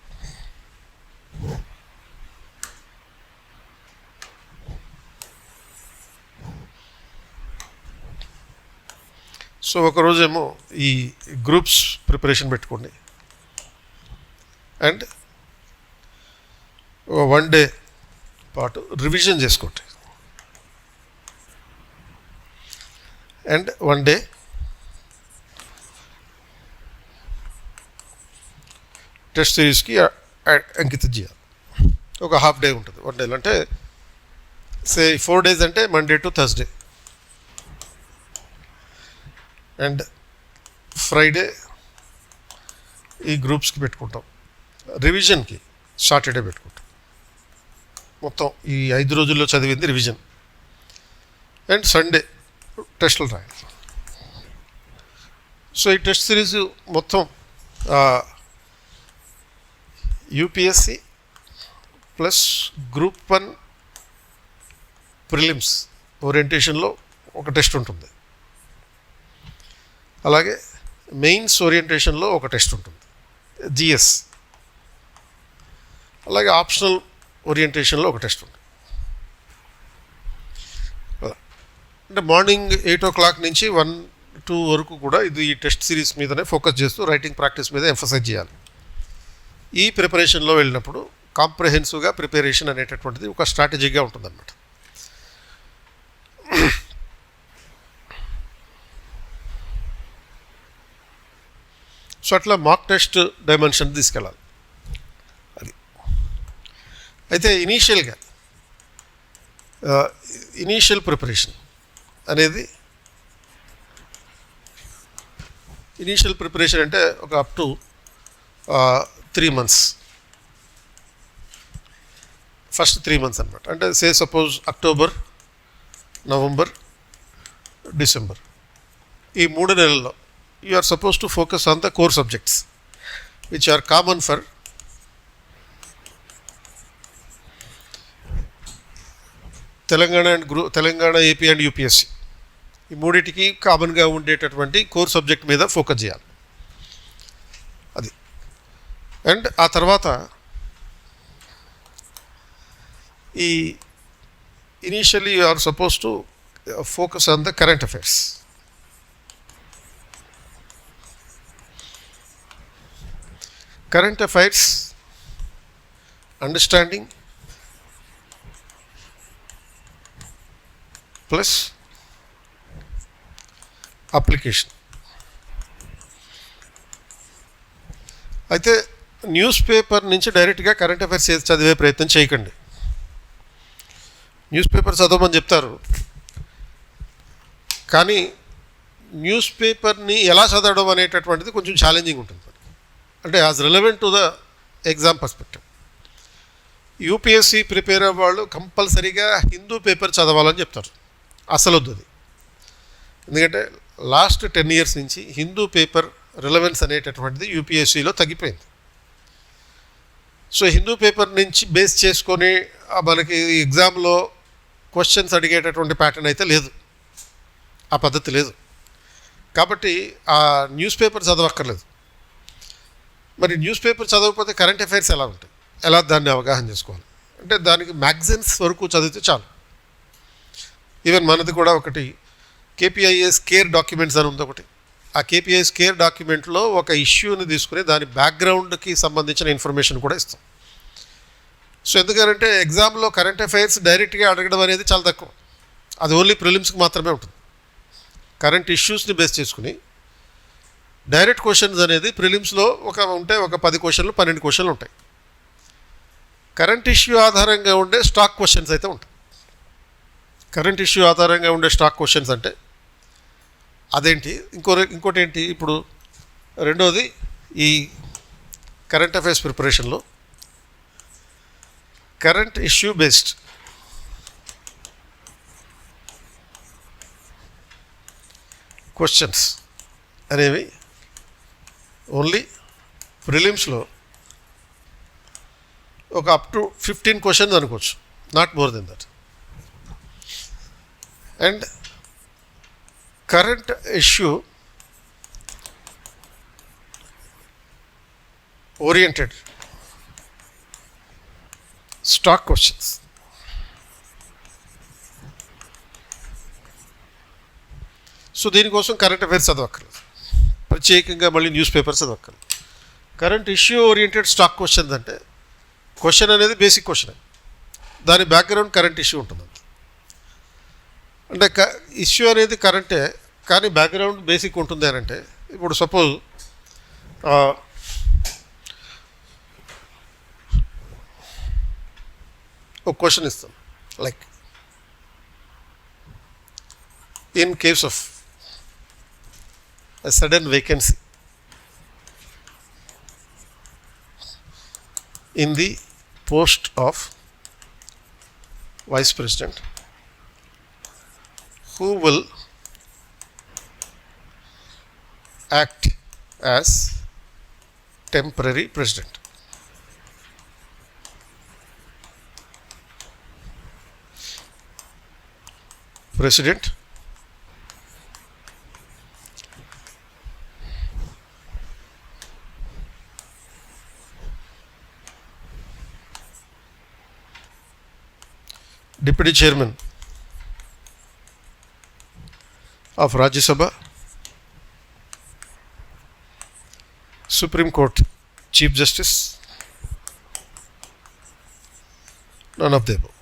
సో ఒకరోజేమో ఈ గ్రూప్స్ ప్రిపరేషన్ పెట్టుకోండి. అండ్ 1 day పాటు రివిజన్ చేసుకోండి. అండ్ 1 day టెస్ట్ సిరీస్కి అంకితం చేయాలి. ఒక హాఫ్ డే ఉంటుంది. 1 day అంటే 4 days అంటే Monday to Thursday and Friday ఈ గ్రూప్స్కి పెట్టుకుంటాం. రివిజన్కి సాటర్డే పెట్టుకుంటాం. మొత్తం ఈ 5 రోజుల్లో చదివింది రివిజన్. అండ్ సండే టెస్టులు రాయాలి. సో ఈ టెస్ట్ సిరీస్ మొత్తం యూపీఎస్సి ప్లస్ గ్రూప్ 1 ప్రిలిమ్స్ ఓరియంటేషన్లో ఒక టెస్ట్ ఉంటుంది, అలాగే మెయిన్స్ ఓరియంటేషన్లో ఒక టెస్ట్ ఉంటుంది జిఎస్, అలాగే ఆప్షనల్ ఓరియంటేషన్లో ఒక టెస్ట్ ఉంటుంది. అంటే మార్నింగ్ 8 o'clock నుంచి 1-2 వరకు కూడా ఇది ఈ టెస్ట్ సిరీస్ మీదనే ఫోకస్ చేస్తూ రైటింగ్ ప్రాక్టీస్ మీద ఎంఫసైజ్ చేయాలి. ఈ ప్రిపరేషన్లో వెళ్ళినప్పుడు కాంప్రహెన్సివ్గా ప్రిపరేషన్ అనేటటువంటిది ఒక స్ట్రాటజీగా ఉంటుందన్నమాట. సో అట్లా మాక్ టెస్ట్ డైమెన్షన్ తీసుకెళ్ళాలి. అది అయితే ఇనీషియల్ ప్రిపరేషన్ అనేది, ఇనీషియల్ ప్రిపరేషన్ అంటే ఒక up to 3 months, first 3 months అనమాట. అంటే సపోజ్ అక్టోబర్, నవంబర్, డిసెంబర్ ఈ 3 నెలల్లో you are supposed to focus on the core subjects which are common for Telangana AP and UPSC. ఈ మూడింటికి కామన్గా ఉండేటటువంటి కోర్ సబ్జెక్ట్ మీద ఫోకస్ చేయాలి. అది అండ్ ఆ తర్వాత ఈ initially you are suppose to focus on the current affairs. Current affairs, understanding plus application. అయితే న్యూస్ పేపర్ నుంచి డైరెక్ట్గా కరెంట్ అఫైర్స్ చదివే ప్రయత్నం చేయకండి. న్యూస్ పేపర్ చదవమని చెప్తారు, కానీ న్యూస్ పేపర్ని ఎలా చదవడం అనేటటువంటిది కొంచెం ఛాలెంజింగ్ ఉంటుంది. అంటే as relevant to the exam perspective. UPSC prepare అయ్యే వాళ్ళు కంపల్సరీగా హిందూ పేపర్ చదవాలని చెప్తారు. అసలు వద్దు అది, ఎందుకంటే లాస్ట్ 10 years నుంచి హిందూ పేపర్ రిలవెన్స్ అనేటటువంటిది యూపీఎస్సిలో తగ్గిపోయింది. సో హిందూ పేపర్ నుంచి బేస్ చేసుకొని మనకి ఎగ్జామ్లో క్వశ్చన్స్ అడిగేటటువంటి ప్యాటర్న్ అయితే లేదు, ఆ పద్ధతి లేదు. కాబట్టి ఆ న్యూస్ పేపర్ చదవక్కర్లేదు. మరి న్యూస్ పేపర్ చదవకపోతే కరెంట్ అఫైర్స్ ఎలా ఉంటాయి, ఎలా దాన్ని అవగాహన చేసుకోవాలి అంటే దానికి మ్యాగజైన్స్ వరకు చదివితే చాలు. ఈవెన్ మనది కూడా ఒకటి కేపీఐఎస్ కేర్ డాక్యుమెంట్స్ అని ఉంది ఒకటి. ఆ కేపీఐఎస్ కేర్ డాక్యుమెంట్లో ఒక ఇష్యూని తీసుకుని దాని బ్యాక్గ్రౌండ్కి సంబంధించిన ఇన్ఫర్మేషన్ కూడా ఇస్తాం. సో ఎందుకంటే ఎగ్జామ్లో కరెంట్ అఫైర్స్ డైరెక్ట్గా అడగడం అనేది చాలా తక్కువ, అది ఓన్లీ ప్రిలిమ్స్కి మాత్రమే ఉంటుంది. కరెంట్ ఇష్యూస్ని బేస్ చేసుకుని డైరెక్ట్ క్వశ్చన్స్ అనేది ప్రిలిమ్స్లో ఒక 10 questions 12 questions ఉంటాయి. కరెంట్ ఇష్యూ ఆధారంగా ఉండే స్టాక్ క్వశ్చన్స్ అయితే ఉంటాయి. కరెంట్ ఇష్యూ ఆధారంగా ఉండే స్టాక్ క్వశ్చన్స్ అంటే అదేంటి, ఇంకోటి ఏంటి, ఇప్పుడు రెండోది ఈ కరెంట్ అఫైర్స్ ప్రిపరేషన్లో కరెంట్ ఇష్యూ బేస్డ్ క్వశ్చన్స్ అనేవి ఓన్లీ ప్రిలిమ్స్లో ఒక అప్ టు 15 questions అనుకోవచ్చు, not more than that. And current issue oriented stock questions. So దీనికోసం కరెంట్ అఫైర్స్ చదవక్కర్లేదు, ప్రత్యేకంగా మళ్ళీ న్యూస్ పేపర్స్ చదవక్కర్లేదు. Current issue oriented stock questions అంటే క్వశ్చన్ అనేది బేసిక్ క్వశ్చన్, దాని బ్యాక్గ్రౌండ్ కరెంట్ ఇష్యూ ఉంటుంది. అంటే ఇష్యూ అనేది కరెంటే కానీ బ్యాక్గ్రౌండ్ బేసిక్ ఉంటుంది అని అంటే, ఇప్పుడు సపోజ్ ఒక క్వశ్చన్ ఇస్తాం, like in case of a sudden vacancy in the post of Vice President who will act as temporary president. President Deputy Chairman of Rajya Sabha, Supreme Court Chief Justice, none of the above.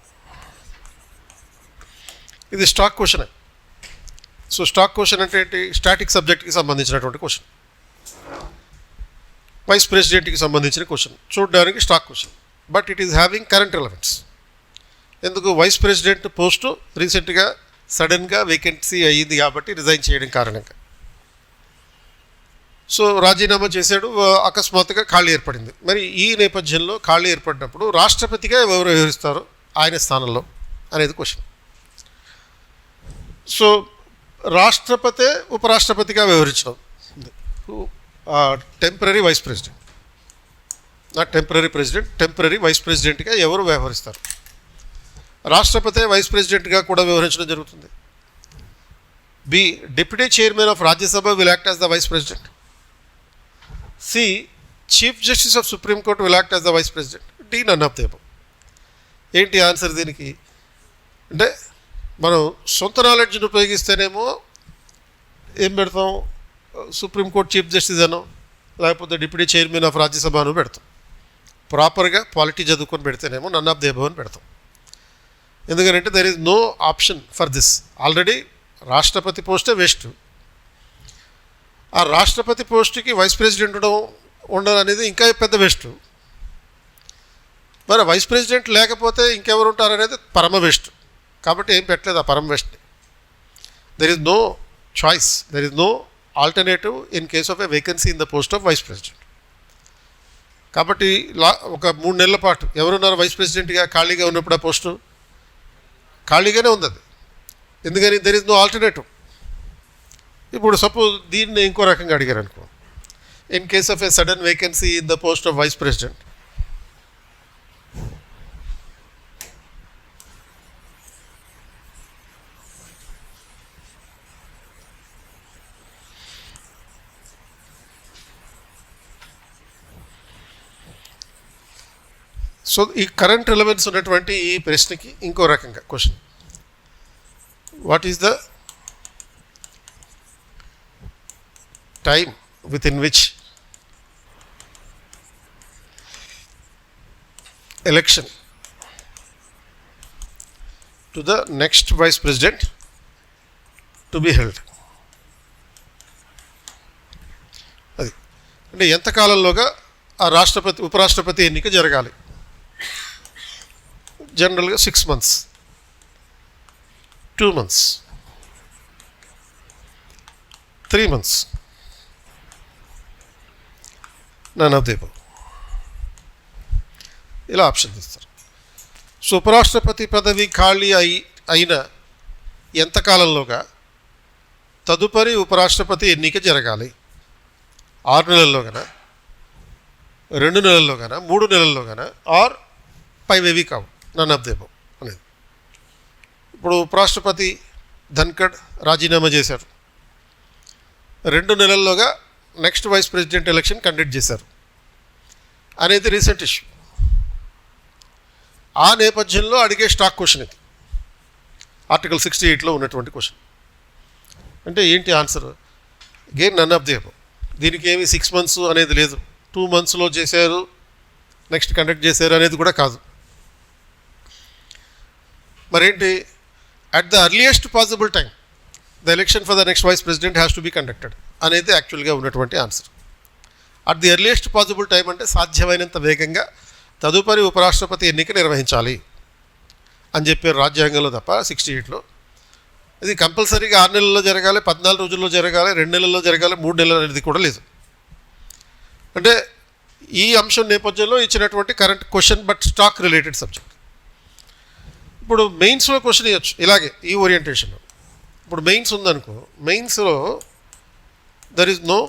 ఇది stock question. So stock question అంటే ఏంటి? Static సబ్జెక్ట్కి సంబంధించినటువంటి question, vice ప్రెసిడెంట్కి సంబంధించిన question, చూడడానికి stock question, but it is having current relevance. ఎందుకు? Vice president post రీసెంట్గా సడన్గా వేకెన్సీ అయ్యింది కాబట్టి రిజైన్ చేయడం కారణంగా. సో రాజీనామా చేశాడు, అకస్మాత్తుగా ఖాళీ ఏర్పడింది. మరి ఈ నేపథ్యంలో ఖాళీ ఏర్పడినప్పుడు రాష్ట్రపతిగా ఎవరు వ్యవహరిస్తారు ఆయన స్థానంలో అనేది క్వశ్చన్. సో రాష్ట్రపతే ఉపరాష్ట్రపతిగా వ్యవహరించడం, temporary vice president, not temporary president, temporary vice ప్రెసిడెంట్గా ఎవరు వ్యవహరిస్తారు? రాష్ట్రపతి వైస్ ప్రెసిడెంట్గా కూడా వ్యవహరించడం జరుగుతుంది. B, deputy chairman of Rajya Sabha will act as the vice president. C, chief justice of supreme court will act as the vice president. D, none of the above. ఏంటి answer దీనికి? అంటే మనం సొంత నాలెడ్జ్ని ఉపయోగిస్తేనేమో ఏం పెడతాం? సుప్రీంకోర్టు చీఫ్ జస్టిస్ అనో లేకపోతే డిప్యూటీ చైర్మన్ ఆఫ్ రాజ్యసభ అని పెడతాం. ప్రాపర్గా పాలిటీ చదువుకొని పెడితేనేమో నన్ ఆఫ్ ది అబవ్ అని పెడతాం. ఎందుకంటే there is no option for this. Already రాష్ట్రపతి పోస్టే వేస్ట్. ఆ రాష్ట్రపతి పోస్ట్కి వైస్ ప్రెసిడెంట్ ఉండడం అనేది ఇంకా పెద్ద వేస్ట్. మరి వైస్ ప్రెసిడెంట్ లేకపోతే ఇంకెవరు ఉంటారనేది పరమ వేస్ట్. కాబట్టి ఏం పెట్టలేదు ఆ పరమ వేస్ట్ని. There is no choice, there is no alternative in case of a vacancy in the post of vice president. కాబట్టి ఒక 3 నెలల పాటు ఎవరున్నారు వైస్ ప్రెసిడెంట్గా ఖాళీగా ఉన్నప్పుడు ఆ పోస్టు ఖాళీగానే ఉంది అది. ఎందుకని? There is no alternative. ఇప్పుడు సపోజ్ దీన్ని ఇంకో రకంగా అడిగారు అనుకో, in case of a sudden vacancy in the post of vice president, so ఈ కరెంట్ రిలవెన్స్ ఉన్నటువంటి ఈ ప్రశ్నకి ఇంకో రకంగా question, what is the time within which election to the next vice president to be held? అది అంటే ఎంత కాలంలోగా ఆ రాష్ట్రపతి ఉపరాష్ట్రపతి ఎన్నిక జరగాలి? జనరల్గా 6 months, 2 months, 3 months, none of the above. ఇలా ఆప్షన్ ఇస్తారు. సో ఉపరాష్ట్రపతి పదవి ఖాళీ అయిన ఎంతకాలంలోగా తదుపరి ఉపరాష్ట్రపతి ఎన్నిక జరగాలి? 6 నెలల్లోగానా, 2 నెలల్లోగానా, 3 నెలల్లోగానా, ఆర్ 5 ఏవి కావు? నన్ ఆఫ్ ది అబవ్ అనేది. ఇప్పుడు ఉపరాష్ట్రపతి ధన్ఖడ్ రాజీనామా చేశారు, 2 నెలల్లోగా next vice president election conduct చేశారు అనేది రీసెంట్ ఇష్యూ. ఆ నేపథ్యంలో అడిగే స్టాక్ క్వశ్చన్ ఇది, ఆర్టికల్ 68లో ఉన్నటువంటి క్వశ్చన్. అంటే ఏంటి answer? Again none of the above. దీనికి ఏమి 6 months అనేది లేదు, 2 monthsలో చేశారు, నెక్స్ట్ కండక్ట్ చేశారు అనేది కూడా కాదు. మరేంటి? At the earliest possible time the election for the next vice president has to be conducted అనేది యాక్చువల్గా ఉన్నటువంటి answer. At the earliest possible time అంటే సాధ్యమైనంత వేగంగా తదుపరి ఉపరాష్ట్రపతి ఎన్నిక నిర్వహించాలి అని చెప్పారు రాజ్యాంగంలో తప్ప 68లో. ఇది కంపల్సరీగా 6 నెలల్లో జరగాలి, 14 రోజుల్లో జరగాలి, 2 నెలల్లో జరగాలి, 3 నెలలు అనేది కూడా లేదు. అంటే ఈ అంశం నేపథ్యంలో ఇచ్చినటువంటి current question, but stock related subject. ఇప్పుడు మెయిన్స్లో క్వశ్చన్ ఇవ్వచ్చు ఇలాగే ఈ ఓరియంటేషన్లో. ఇప్పుడు మెయిన్స్ ఉందనుకో, మెయిన్స్లో there is no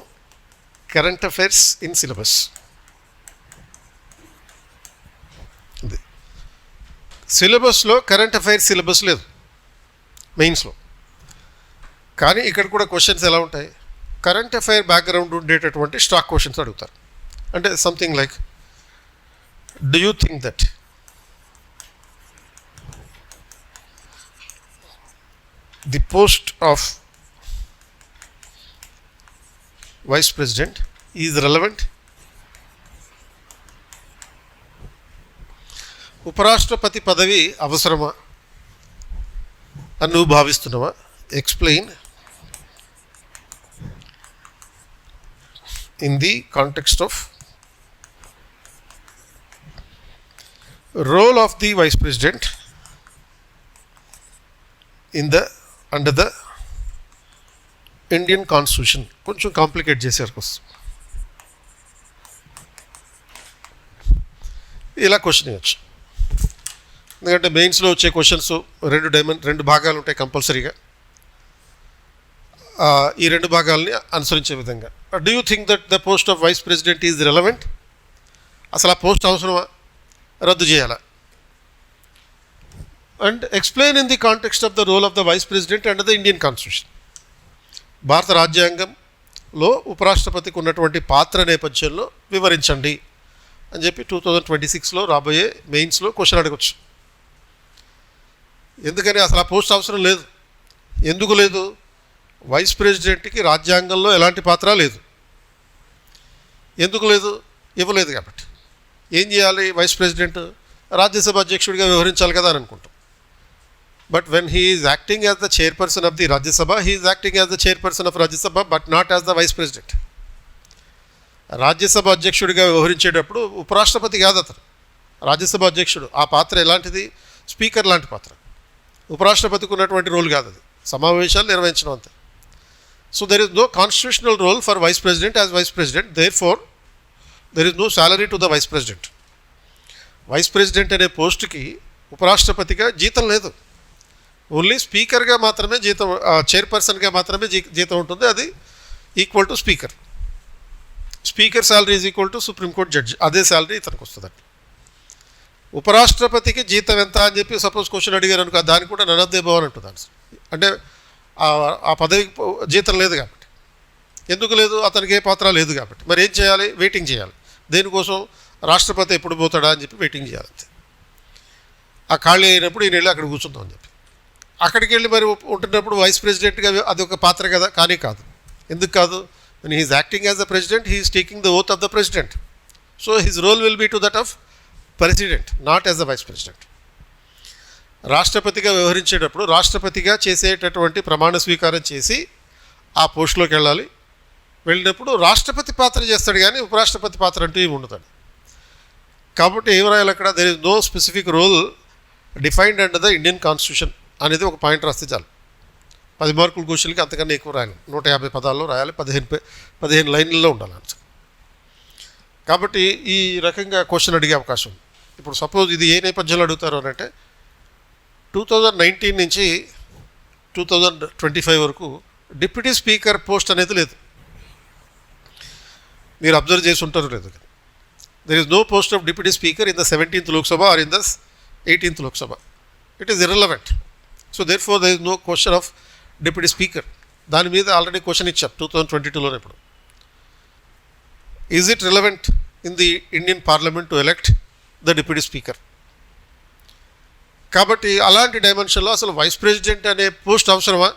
current affairs in syllabus. ఇది సిలబస్లో కరెంట్ అఫైర్స్ సిలబస్ లేదు మెయిన్స్లో. కానీ ఇక్కడ కూడా క్వశ్చన్స్ ఎలా ఉంటాయి, కరెంట్ అఫైర్ బ్యాక్గ్రౌండ్ ఉండేటటువంటి స్టాక్ క్వశ్చన్స్ అడుగుతారు. అంటే something like, do you think that the post of vice president is relevant? ఉపరాష్ట్రపతి పదవి అవసరమా అని నువ్వు భావిస్తున్నావా? Explain in the context of role of the vice president in the under the Indian constitution. కొంచెం complicate చేశారు కోసం ఇలా క్వశ్చన్ ఇవ్వచ్చు. ఎందుకంటే మెయిన్స్లో వచ్చే క్వశ్చన్స్ రెండు భాగాలు ఉంటాయి కంపల్సరీగా. ఈ రెండు భాగాలని అనుసరించే విధంగా, do you think that the post of vice president is relevant? అసలు ఆ పోస్ట్ అవసరమా, రద్దు చేయాలా? And explain in the context of the role of the vice president and the Indian constitution. భారత రాజ్యాంగంలో ఉపరాష్ట్రపతికి ఉన్నటువంటి పాత్ర నేపథ్యంలో వివరించండి అని చెప్పి 2026లో రాబోయే మెయిన్స్లో క్వశ్చన్ అడగచ్చు. ఎందుకని అసలు ఆ పోస్ట్ అవసరం లేదు. ఎందుకు లేదు? వైస్ ప్రెసిడెంట్కి రాజ్యాంగంలో ఎలాంటి పాత్ర లేదు. ఎందుకు లేదు? ఇవ్వలేదు కాబట్టి. ఏం చేయాలి వైస్ ప్రెసిడెంట్? రాజ్యసభ అధ్యక్షుడిగా వ్యవహరించాలి కదా అని అనుకుంటాం. But when he is acting as the chairperson of the Rajya Sabha, he is acting as the chairperson of Rajya Sabha but not as the vice president. Rajya Sabha అధ్యక్షుడిగా వ్యవహరించేటప్పుడు ఉపరాష్ట్రపతి కాదు అతను, రాజ్యసభ అధ్యక్షుడు. ఆ పాత్ర ఎలాంటిది? స్పీకర్ లాంటి పాత్ర. ఉపరాష్ట్రపతికి ఉన్నటువంటి రోల్ కాదు అది, సమావేశాలు నిర్వహించడం అంతే. So there is no constitutional role for vice president as vice president. Therefore, there is no salary to the vice president. Vice president అనే పోస్ట్కి ఉపరాష్ట్రపతిగా జీతం లేదు. ఓన్లీ స్పీకర్గా మాత్రమే జీతం, చైర్పర్సన్గా మాత్రమే జీతం ఉంటుంది. అది equal to speaker. Speaker salary is equal to supreme court judge. అదే శాలరీ ఇతనికి వస్తుంది. ఉపరాష్ట్రపతికి జీతం ఎంత అని చెప్పి సపోజ్ క్వశ్చన్ అడిగారు అనుకో, దానికి కూడా ననద్దే భవన్ అంటుంది ఆన్సర్. అంటే ఆ పదవికి జీతం లేదు కాబట్టి. ఎందుకు లేదు? అతనికి ఏ పాత్ర లేదు కాబట్టి. మరి ఏం చేయాలి? వెయిటింగ్ చేయాలి. దేనికోసం? రాష్ట్రపతి ఎప్పుడు పోతాడా అని చెప్పి వెయిటింగ్ చేయాలి అంతే. ఆ ఖాళీ అయినప్పుడు ఈయన వెళ్ళి అక్కడ కూర్చుందాం అని చెప్పి అక్కడికి వెళ్ళి మరి ఉంటున్నప్పుడు వైస్ ప్రెసిడెంట్గా అది ఒక పాత్ర కదా. కానీ కాదు. ఎందుకు కాదు? when he is acting as the president, he is taking the oath of the president. So his role will be to that of president, not as the vice president. రాష్ట్రపతిగా వ్యవహరించేటప్పుడు రాష్ట్రపతిగా చేసేటటువంటి ప్రమాణ స్వీకారం చేసి ఆ పోస్టులోకి వెళ్ళాలి. వెళ్ళినప్పుడు రాష్ట్రపతి పాత్ర చేస్తాడు కానీ ఉపరాష్ట్రపతి పాత్ర అంటూ ఏమి ఉండదు. కాబట్టి ఏం రాయాలి అక్కడ? There is no specific role defined under the Indian constitution అనేది ఒక పాయింట్ రాస్తే చాలు. 10 మార్కుల క్వశ్చన్కి అంతకన్నా ఎక్కువ రాయాలి. 150 పదాల్లో రాయాలి. 15 లైన్లలో ఉండాలి ఆన్సర్. కాబట్టి ఈ రకంగా క్వశ్చన్ అడిగే అవకాశం ఉంది. ఇప్పుడు సపోజ్ ఇది ఏ నేపథ్యంలో అడుగుతారు అని అంటే 2019 నుంచి 2025 వరకు డిప్యూటీ స్పీకర్ పోస్ట్ అనేది లేదు. మీరు అబ్జర్వ్ చేసి ఉంటారు లేదు. There is no post of deputy speaker in the 17th Lok Sabha or in the 18th Lok Sabha. It is irrelevant. So there for there is no question of deputy speaker. దాని మీద already question ఇచ్చారు 2022లోనే. ఇప్పుడు is it relevant in the Indian parliament to elect the deputy speaker? కాబట్టి అలాంటి డైమెన్షన్లో అసలు vice president అనే post అవసరమా?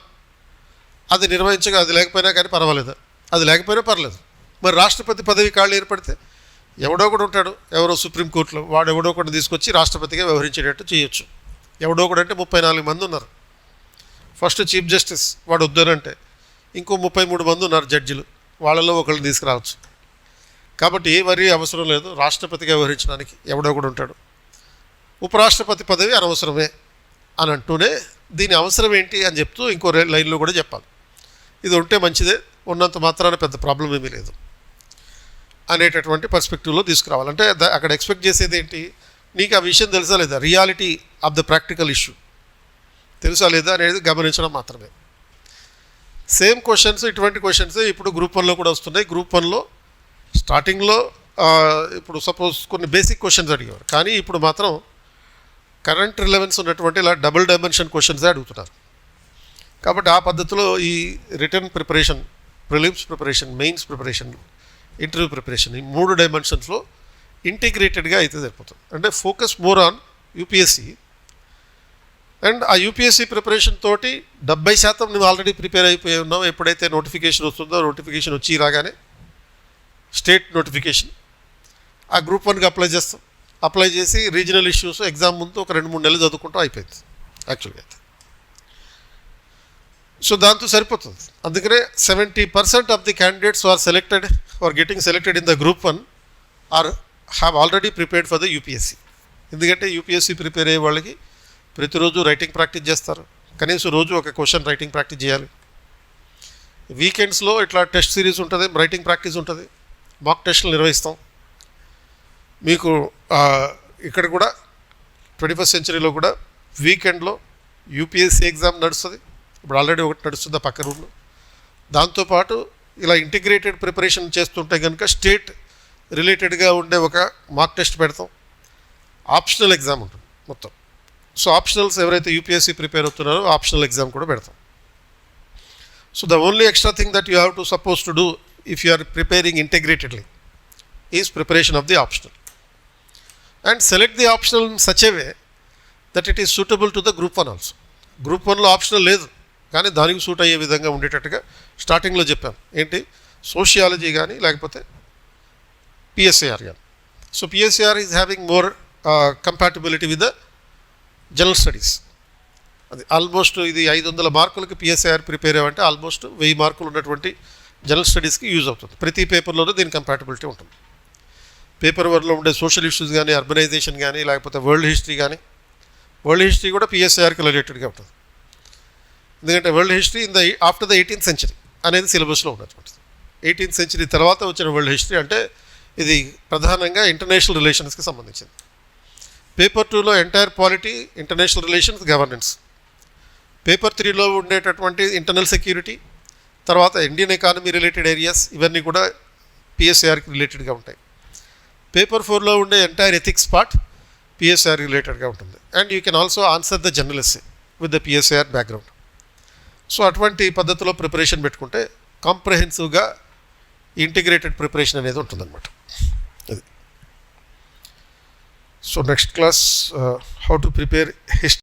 అది నిర్వహించగా అది లేకపోయినా కానీ పర్వాలేదు, అది లేకపోయినా పర్లేదు. మరి రాష్ట్రపతి పదవి ఖాళీ ఏర్పడితే ఎవడో ఒకడు ఉంటాడు, ఎవరో సుప్రీంకోర్టులో, వాడు ఎవడో ఒకటి తీసుకొచ్చి రాష్ట్రపతిగా వ్యవహరించేటట్టు చేయొచ్చు. ఎవడో ఒకడు అంటే 34 మంది ఉన్నారు. ఫస్ట్ చీఫ్ జస్టిస్ వాడు వద్దనంటే ఇంకో 33 మంది ఉన్నారు జడ్జిలు, వాళ్ళలో ఒకళ్ళని తీసుకురావచ్చు. కాబట్టి మరీ అవసరం లేదు. రాష్ట్రపతిగా వ్యవహరించడానికి ఎవడో ఒకడు ఉంటాడు. ఉపరాష్ట్రపతి పదవి అనవసరమే అని అంటూనే దీని అవసరం ఏంటి అని చెప్తూ ఇంకో లైన్లో కూడా చెప్పాలి. ఇది ఉంటే మంచిదే, ఉన్నంత మాత్రాన పెద్ద ప్రాబ్లం ఏమీ లేదు అనేటటువంటి పర్స్పెక్టివ్లో తీసుకురావాలంటే అక్కడ ఎక్స్పెక్ట్ చేసేది ఏంటి? నీకు ఆ విషయం తెలుసా లేదా, reality of the practical issue తెలుసా లేదా అనేది గమనించడం మాత్రమే. సేమ్ క్వశ్చన్స్, ఇటువంటి క్వశ్చన్స్ ఇప్పుడు గ్రూప్ 1లో కూడా వస్తున్నాయి. గ్రూప్ 1లో స్టార్టింగ్లో ఇప్పుడు సపోజ్ కొన్ని బేసిక్ క్వశ్చన్స్ అడిగేవారు, కానీ ఇప్పుడు మాత్రం కరెంట్ రిలవెన్స్ ఉన్నటువంటి ఇలా డబుల్ డైమెన్షన్ క్వశ్చన్సే అడుగుతున్నారు. కాబట్టి ఆ పద్ధతిలో ఈ return preparation, prelims preparation, mains preparation, interview preparation, ఈ 3 డైమెన్షన్స్లో ఇంటిగ్రేటెడ్గా అయితే సరిపోతుంది. అంటే focus more on UPSC. And ఆ యూపీఎస్సీ ప్రిపరేషన్ తోటి 70% నువ్వు ఆల్రెడీ ప్రిపేర్ అయిపోయి ఉన్నావు. ఎప్పుడైతే నోటిఫికేషన్ వస్తుందో, నోటిఫికేషన్ వచ్చి రాగానే స్టేట్ నోటిఫికేషన్ ఆ గ్రూప్ 1కి అప్లై చేస్తాం. అప్లై చేసి రీజనల్ ఇష్యూస్ ఎగ్జామ్ ముందు ఒక 2-3 నెలలు చదువుకుంటూ అయిపోయింది యాక్చువల్గా అయితే. సో దాంతో సరిపోతుంది. అందుకనే 70% of the candidates are selected, or getting selected in the group 1 or have already prepared for the UPSC. ఎందుకంటే యూపీఎస్సీ ప్రిపేర్ అయ్యే వాళ్ళకి ప్రతిరోజు రైటింగ్ ప్రాక్టీస్ చేస్తారు. కనీసం రోజు ఒక క్వశ్చన్ రైటింగ్ ప్రాక్టీస్ చేయాలి. వీకెండ్స్లో ఇట్లా టెస్ట్ సిరీస్ ఉంటుంది, రైటింగ్ ప్రాక్టీస్ ఉంటుంది, మాక్ టెస్టులు నిర్వహిస్తాం. మీకు ఇక్కడ కూడా 21st సెంచరీలో కూడా వీకెండ్లో యూపీఎస్సీ ఎగ్జామ్ నడుస్తుంది. ఇప్పుడు ఆల్రెడీ ఒకటి నడుస్తుంది ఆ పక్క రూమ్లో. దాంతోపాటు ఇలా ఇంటిగ్రేటెడ్ ప్రిపరేషన్ చేస్తుంటే కనుక స్టేట్ రిలేటెడ్గా ఉండే ఒక మాక్ టెస్ట్ పెడతాం. ఆప్షనల్ ఎగ్జామ్ ఉంటుంది మొత్తం. సో ఆప్షనల్స్ ఎవరైతే యూపీఎస్సీ ప్రిపేర్ అవుతున్నారో ఆప్షనల్ ఎగ్జామ్ కూడా పెడతాం. So the only extra thing that you have to suppose to do if you are preparing integratedly is preparation of the optional. And select the optional in such a way that it is suitable to the group 1 also. Group 1లో optional లేదు, కానీ దానికి suit అయ్యే విధంగా ఉండేటట్టుగా స్టార్టింగ్లో చెప్పాను. ఏంటి, సోషియాలజీ కానీ లేకపోతే పిఎస్ఏఆర్ కానీ. So PSIR is having more compatibility with the general studies. అది ఆల్మోస్ట్ ఇది 500 మార్కులకి పిఎస్ఏఆర్ ప్రిపేర్ అయ్యామంటే ఆల్మోస్ట్ 1000 మార్కులు ఉన్నటువంటి జనరల్ స్టడీస్కి యూజ్ అవుతుంది. ప్రతి పేపర్లోనూ దీని కంపాటబిలిటీ ఉంటుంది. పేపర్ 1లో ఉండే సోషల్ ఇష్యూస్ కానీ, అర్బనైజేషన్ కానీ, లేకపోతే వరల్డ్ హిస్టరీ కానీ. వరల్డ్ హిస్టరీ కూడా పిఎస్ఏఆర్కి రిలేటెడ్గా ఉంటుంది. ఎందుకంటే world history in the after the 18th century అనేది సిలబస్లో ఉన్నటువంటిది. 18th సెంచరీ తర్వాత వచ్చిన వరల్డ్ హిస్టరీ అంటే ఇది ప్రధానంగా ఇంటర్నేషనల్ రిలేషన్స్కి సంబంధించింది. పేపర్ 2లో entire polity, international relations, governance. Paper 3లో ఉండేటటువంటి ఇంటర్నల్ సెక్యూరిటీ, తర్వాత ఇండియన్ ఎకానమీ రిలేటెడ్ ఏరియాస్, ఇవన్నీ కూడా పిఎస్ఏఆర్కి రిలేటెడ్గా ఉంటాయి. పేపర్ 4లో ఉండే ఎంటైర్ ఎథిక్స్ పార్ట్ పిఎస్ఆర్ రిలేటెడ్గా ఉంటుంది. And you can also answer the general essay with the PSR background. So అటువంటి పద్ధతిలో ప్రిపరేషన్ పెట్టుకుంటే కాంప్రహెన్సివ్గా ఇంటిగ్రేటెడ్ ప్రిపరేషన్ అనేది ఉంటుందన్నమాట. అది. So next class how to prepare history.